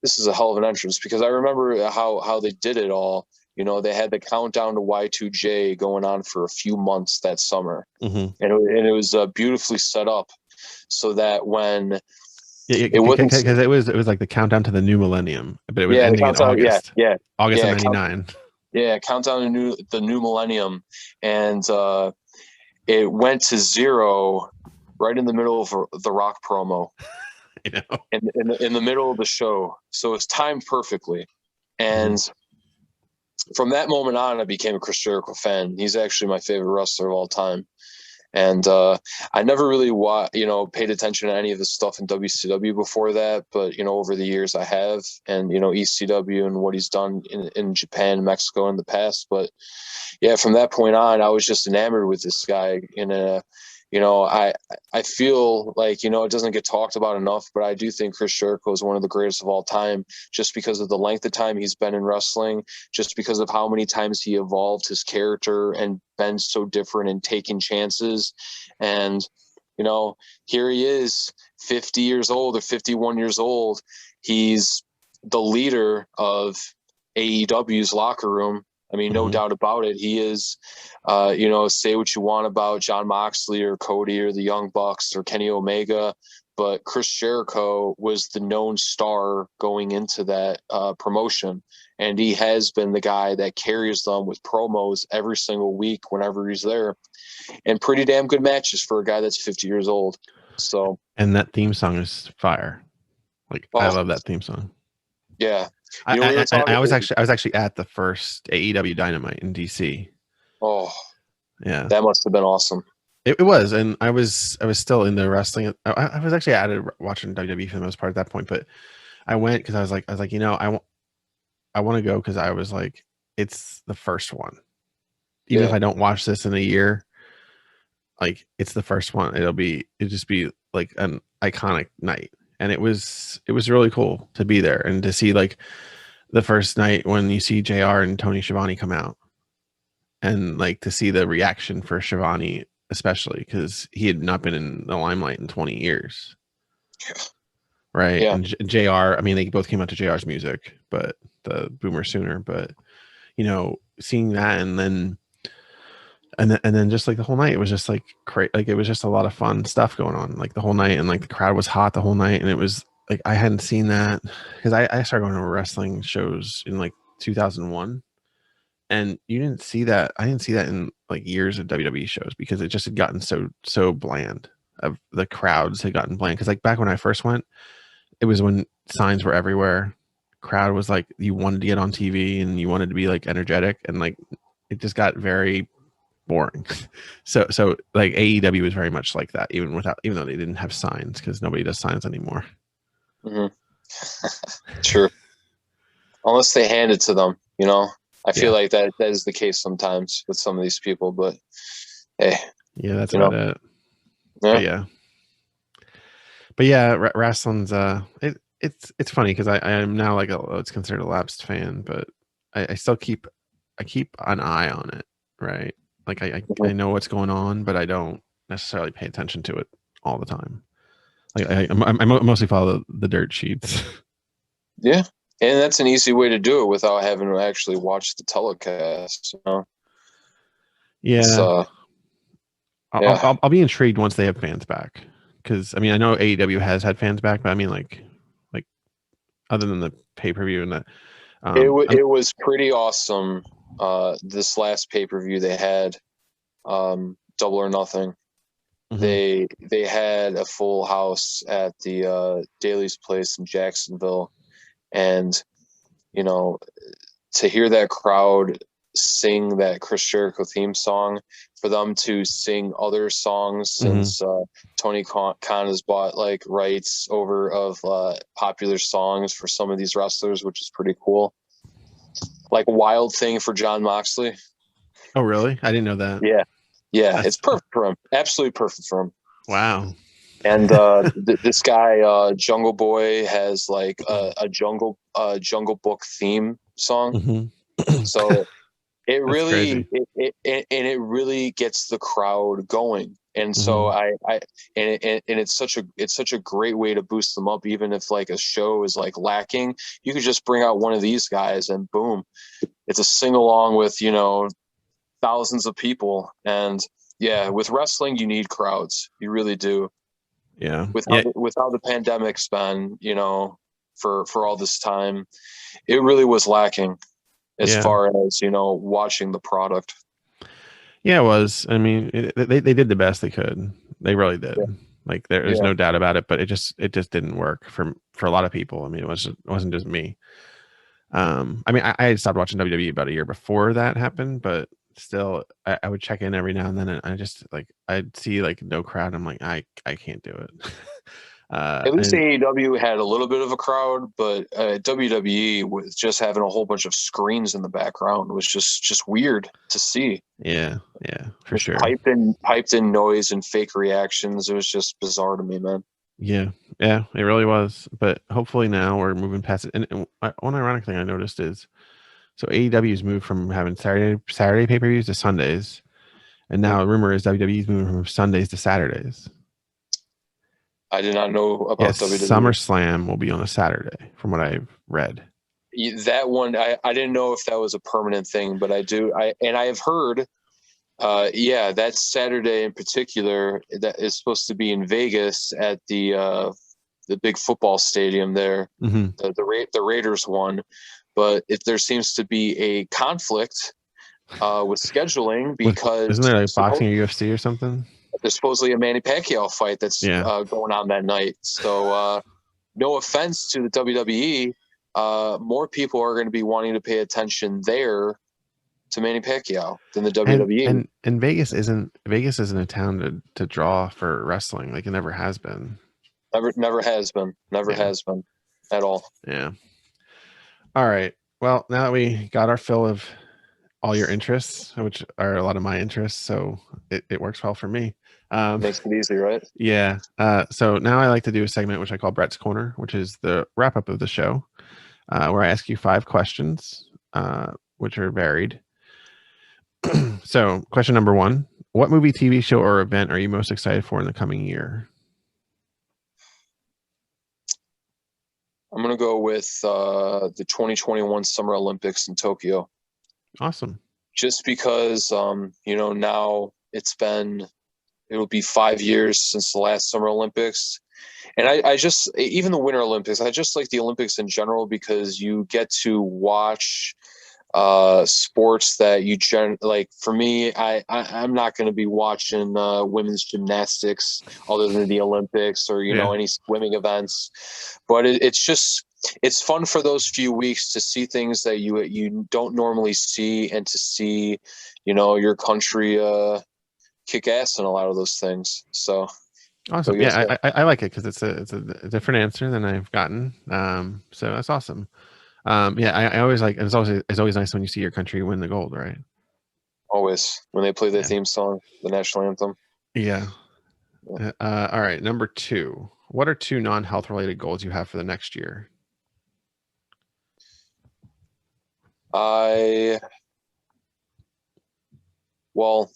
this is a hell of an entrance, because I remember how they did it all. They had the countdown to Y2J going on for a few months that summer, Mhm. and it was beautifully set up so that when Yeah, it wasn't, because it was like the countdown to the new millennium, but it was yeah, the ending in countdown, yeah, August. yeah, August of yeah, '99. yeah, countdown to the new millennium, and it went to zero right in the middle of the Rock promo, You know. in the middle of the show, so it's timed perfectly. Mhm. And from that moment on, I became a Chris Jericho fan. He's actually my favorite wrestler of all time. And I never really paid attention to any of the stuff in WCW before that, but over the years I have, and ECW and what he's done in Japan, Mexico in the past. But yeah, from that point on, I was just enamored with this guy. I feel like it doesn't get talked about enough, but I do think Chris Jericho is one of the greatest of all time, just because of the length of time he's been in wrestling, just because of how many times he evolved his character and been so different and taking chances. And here he is, 50 years old or 51 years old. He's the leader of AEW's locker room. I mean, no Mhm. doubt about it. He is, say what you want about John Moxley or Cody or the Young Bucks or Kenny Omega, but Chris Jericho was the known star going into that promotion. And he has been the guy that carries them with promos every single week whenever he's there, and pretty damn good matches for a guy that's 50 years old. So, And that theme song is fire. Like I oh, love that theme song. yeah. I We were I, I talking, I was actually at the first AEW Dynamite in DC. oh, Yeah. that must have been awesome. It was, and I was still in the wrestling. I was actually at it watching WWE for the most part at that point, but I went because I was like, I want to go because I was like, it's the first one. Even if Yeah. I don't watch this in a year, like it's the first one. It'll just be like an iconic night. And it was really cool to be there and to see like the first night when you see JR and Tony Schiavone come out, and like to see the reaction for Schiavone, especially because he had not been in the limelight in 20 years. Right. Yeah. And JR, I mean, they both came out to JR's music, but the Boomer Sooner, but seeing that and then just like the whole night, it was just like crazy. Like it was just a lot of fun stuff going on like the whole night, and like the crowd was hot the whole night, and it was like I hadn't seen that because I started going to wrestling shows in like 2001, and you didn't see that. I didn't see that in like years of WWE shows because it just had gotten so bland. Of the crowds had gotten bland because like back when I first went, it was when signs were everywhere. Crowd was like you wanted to get on TV and you wanted to be like energetic, and like it just got very boring. So like AEW was very much like that, even though they didn't have signs because nobody does signs anymore. Mm-hmm. True. Unless they hand it to them, I feel Yeah, like that is the case sometimes with some of these people, but hey, yeah, that's you about know, it. But yeah, yeah, wrestling's it's funny because I am now like it's considered a lapsed fan, but I still keep an eye on it, right? Like I mhm, know what's going on, but I don't necessarily pay attention to it all the time. Like I mostly follow the dirt sheets. yeah. And that's an easy way to do it without having to actually watch the telecast. It's Yeah, I'll, yeah, I'll I'll be intrigued once they have fans back, because I mean I know AEW has had fans back, but I mean like other than the pay per view and that, it was pretty awesome. This last pay per view they had, Double or Nothing. mhm. They had a full house at the Daly's place in Jacksonville, and you know to hear that crowd sing that Chris Jericho theme song for them to sing other songs since Tony Khan has bought like rights over of popular songs for some of these wrestlers, which is pretty cool. Like Wild Thing for John Moxley. Oh, really? I didn't know that. Yeah, it's perfect for him. Absolutely perfect for him. Wow. And this guy, Jungle Boy, has like a Jungle Book theme song. So it really it really gets the crowd going. And so it's such a great way to boost them up. Even if like a show is like lacking, you could just bring out one of these guys and boom, it's a sing along with, you know, thousands of people. And yeah, with wrestling, you need crowds. You really do. Yeah. Without the pandemic's been, you know, for all this time, it really was lacking as far as, you know, watching the product. Yeah, it was. I mean, they did the best they could. They really did. Yeah. Like there's no doubt about it. But it just didn't work for a lot of people. I mean, it wasn't just me. I mean, I had stopped watching WWE about a year before that happened, but still, I would check in every now and then, and I just like I'd see like no crowd. I'm like, I can't do it. At least AEW had a little bit of a crowd, but WWE with just having a whole bunch of screens in the background was just weird to see. Yeah, for sure. Piped in noise and fake reactions. It was just bizarre to me, man. Yeah, it really was. But hopefully now we're moving past it. And one ironic thing I noticed is, so AEW's moved from having Saturday pay-per-views to Sundays, and now the rumor is WWE's moving from Sundays to Saturdays. I did not know about WWE. SummerSlam will be on a Saturday, from what I've read. That one, I didn't know if that was a permanent thing, but I do. I have heard, that Saturday in particular, that is supposed to be in Vegas at the big football stadium there, the Raiders one. But if there seems to be a conflict with scheduling, because isn't there like boxing or UFC or something? There's supposedly a Manny Pacquiao fight that's going on that night. So no offense to the WWE, more people are going to be wanting to pay attention there to Manny Pacquiao than the WWE. And Vegas isn't a town to draw for wrestling. Like it never has been. Never has been at all. Yeah. All right. Well, now that we got our fill of all your interests, which are a lot of my interests, so it works well for me. Makes it easy, right? Yeah. So now I like to do a segment which I call Brett's Corner, which is the wrap up of the show, where I ask you 5 questions, which are varied. So, question number 1: what movie, TV show, or event are you most excited for in the coming year? I'm going to go with the 2021 Summer Olympics in Tokyo. Awesome. Just because, now it'll be 5 years since the last Summer Olympics. And I just, even the Winter Olympics, I just like the Olympics in general because you get to watch sports that you like. For me, I'm not going to be watching women's gymnastics other than the Olympics or any swimming events, but it's fun for those few weeks to see things that you don't normally see, and to see your country kick ass in a lot of those things. So awesome. Yeah, I like it because it's a different answer than I've gotten. So that's awesome. I always like, it's always nice when you see your country win the gold, right? Always when they play their theme song, the national anthem. Yeah. All right, number 2. What are 2 non-health related goals you have for the next year? Well,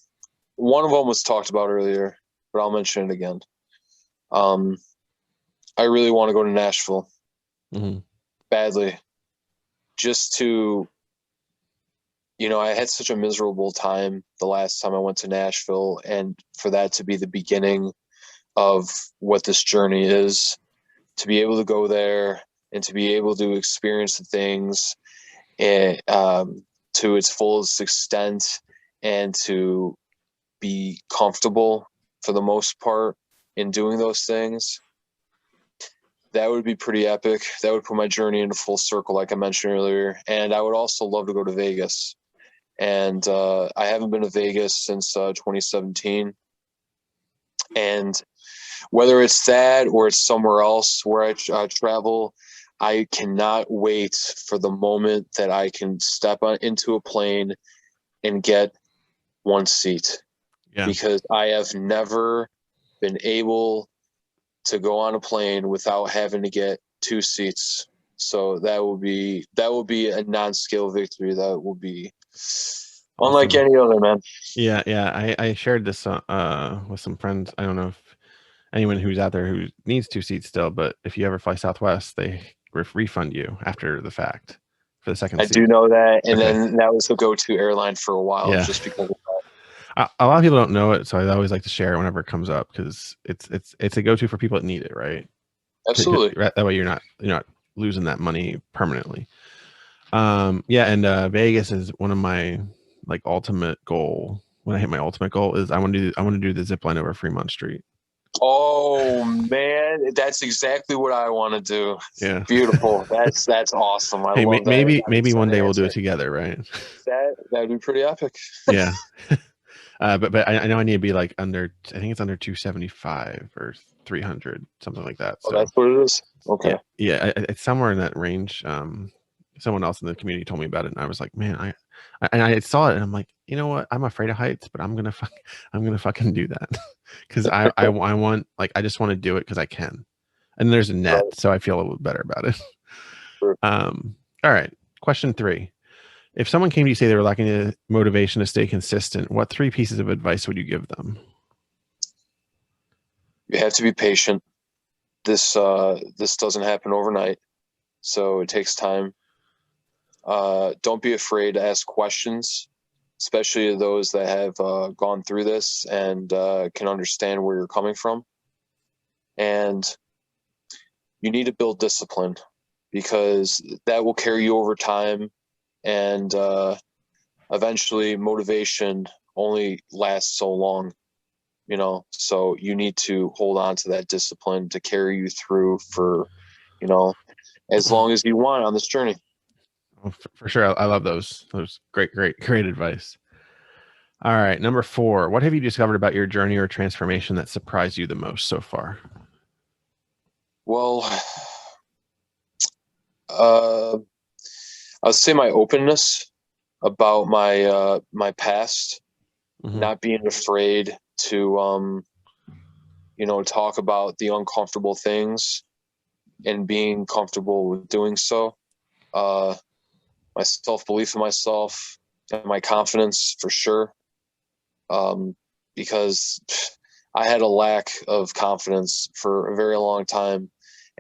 one of them was talked about earlier, but I'll mention it again. I really want to go to Nashville badly. Just to, I had such a miserable time the last time I went to Nashville, and for that to be the beginning of what this journey is, to be able to go there and to be able to experience the things and, to its fullest extent, and to be comfortable for the most part in doing those things. That would be pretty epic. That would put my journey into full circle, like I mentioned earlier. And I would also love to go to Vegas And I haven't been to Vegas since 2017. And whether it's that or it's somewhere else where I travel, I cannot wait for the moment that I can step into a plane and get one seat. Yeah. Because I have never been able to go on a plane without having to get two seats. So that will be a non-scale victory. That will be unlike Awesome. any other, man. Yeah, yeah. I shared this with some friends. I don't know if anyone who's out there who needs two seats still, but if you ever fly Southwest, they refund you after the fact for the second I seat. do know that, and Okay. then that was the go-to airline for a while, Yeah. just because of that. A lot of people don't know it, so I always like to share it whenever it comes up because it's a go-to for people that need it, right? Absolutely. That way you're not losing that money permanently. Yeah, and Vegas is one of my like ultimate goal. When I hit my ultimate goal is I want to do the zip line over Fremont Street. Oh man, that's exactly what I want to do. Yeah. Beautiful. That's awesome. I Hey, love that. maybe one day we'll do answer. it together, right? That'd be pretty epic. Yeah. But I know I need to be like under. I think it's under 275 or 300, something like that. Oh, So that's what it is. Okay. yeah, it's somewhere in that range. Someone else in the community told me about it, and I was like, man, I saw it, and I'm like, you know what? I'm afraid of heights, but I'm gonna fucking do that because I want, like, I just want to do it because I can. And there's a net, Right. so I feel a little better about it. Sure. All right. Question 3. If someone came to you say they were lacking the motivation to stay consistent, what 3 pieces of advice would you give them? You have to be patient. This doesn't happen overnight, so it takes time. Don't be afraid to ask questions, especially those that have gone through this and can understand where you're coming from. And you need to build discipline because that will carry you over time. And eventually, motivation only lasts so long, so you need to hold on to that discipline to carry you through for, as long as you want on this journey. Oh, for sure. I love those. Those great advice. All right. Number 4. What have you discovered about your journey or transformation that surprised you the most so far? Well, I would say my openness about my past, not being afraid to talk about the uncomfortable things and being comfortable with doing so. My self-belief in myself and my confidence for sure. Because I had a lack of confidence for a very long time.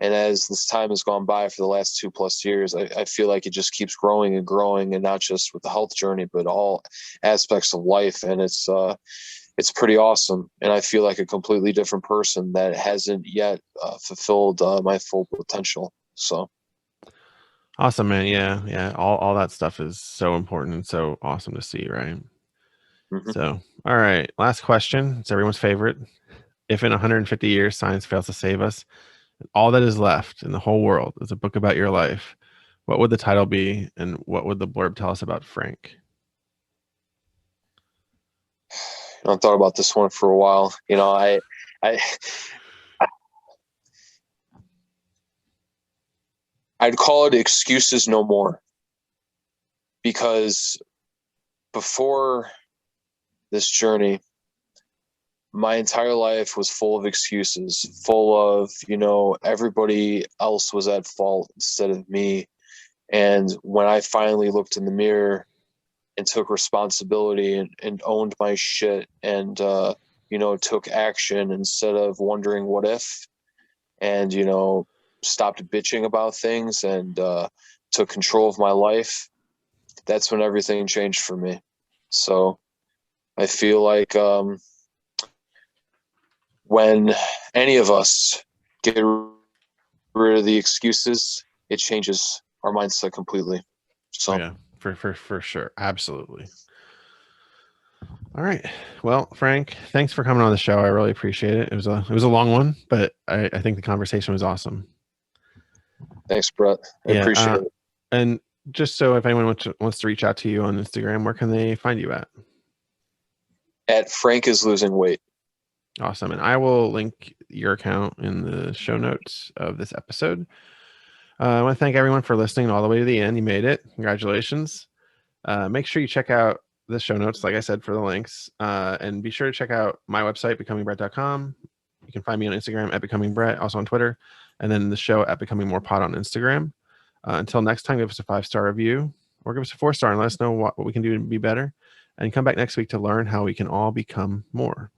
And as this time has gone by for the last 2+ years, I feel like it just keeps growing and growing, and not just with the health journey, but all aspects of life. And it's pretty awesome. And I feel like a completely different person that hasn't yet fulfilled my full potential. So. Awesome, man. Yeah. Yeah. All that stuff is so important and so awesome to see, right? Mm-hmm. So, all right. Last question. It's everyone's favorite. If in 150 years science fails to save us, all that is left in the whole world is a book about your life, what would the title be, and what would the blurb tell us about Frank? I've thought about this one for a while. I'd call it Excuses No More, because before this journey, my entire life was full of excuses, full of, everybody else was at fault instead of me. And when I finally looked in the mirror and took responsibility and owned my shit and, took action instead of wondering what if, and, stopped bitching about things and took control of my life, that's when everything changed for me. So I feel like when any of us get rid of the excuses, it changes our mindset completely. So. Oh, yeah, for sure. Absolutely. All right. Well, Frank, thanks for coming on the show. I really appreciate it. It was a long one, but I think the conversation was awesome. Thanks, Brett. I appreciate it. And just so if anyone wants to reach out to you on Instagram, where can they find you at? At Frank is losing weight. Awesome. And I will link your account in the show notes of this episode. I want to thank everyone for listening all the way to the end. You made it. Congratulations. Make sure you check out the show notes, like I said, for the links. And be sure to check out my website, becomingbrett.com. You can find me on Instagram at becomingbrett, also on Twitter, and then the show at becomingmorepod on Instagram. Until next time, give us a 5-star review or give us a 4-star and let us know what we can do to be better. And come back next week to learn how we can all become more.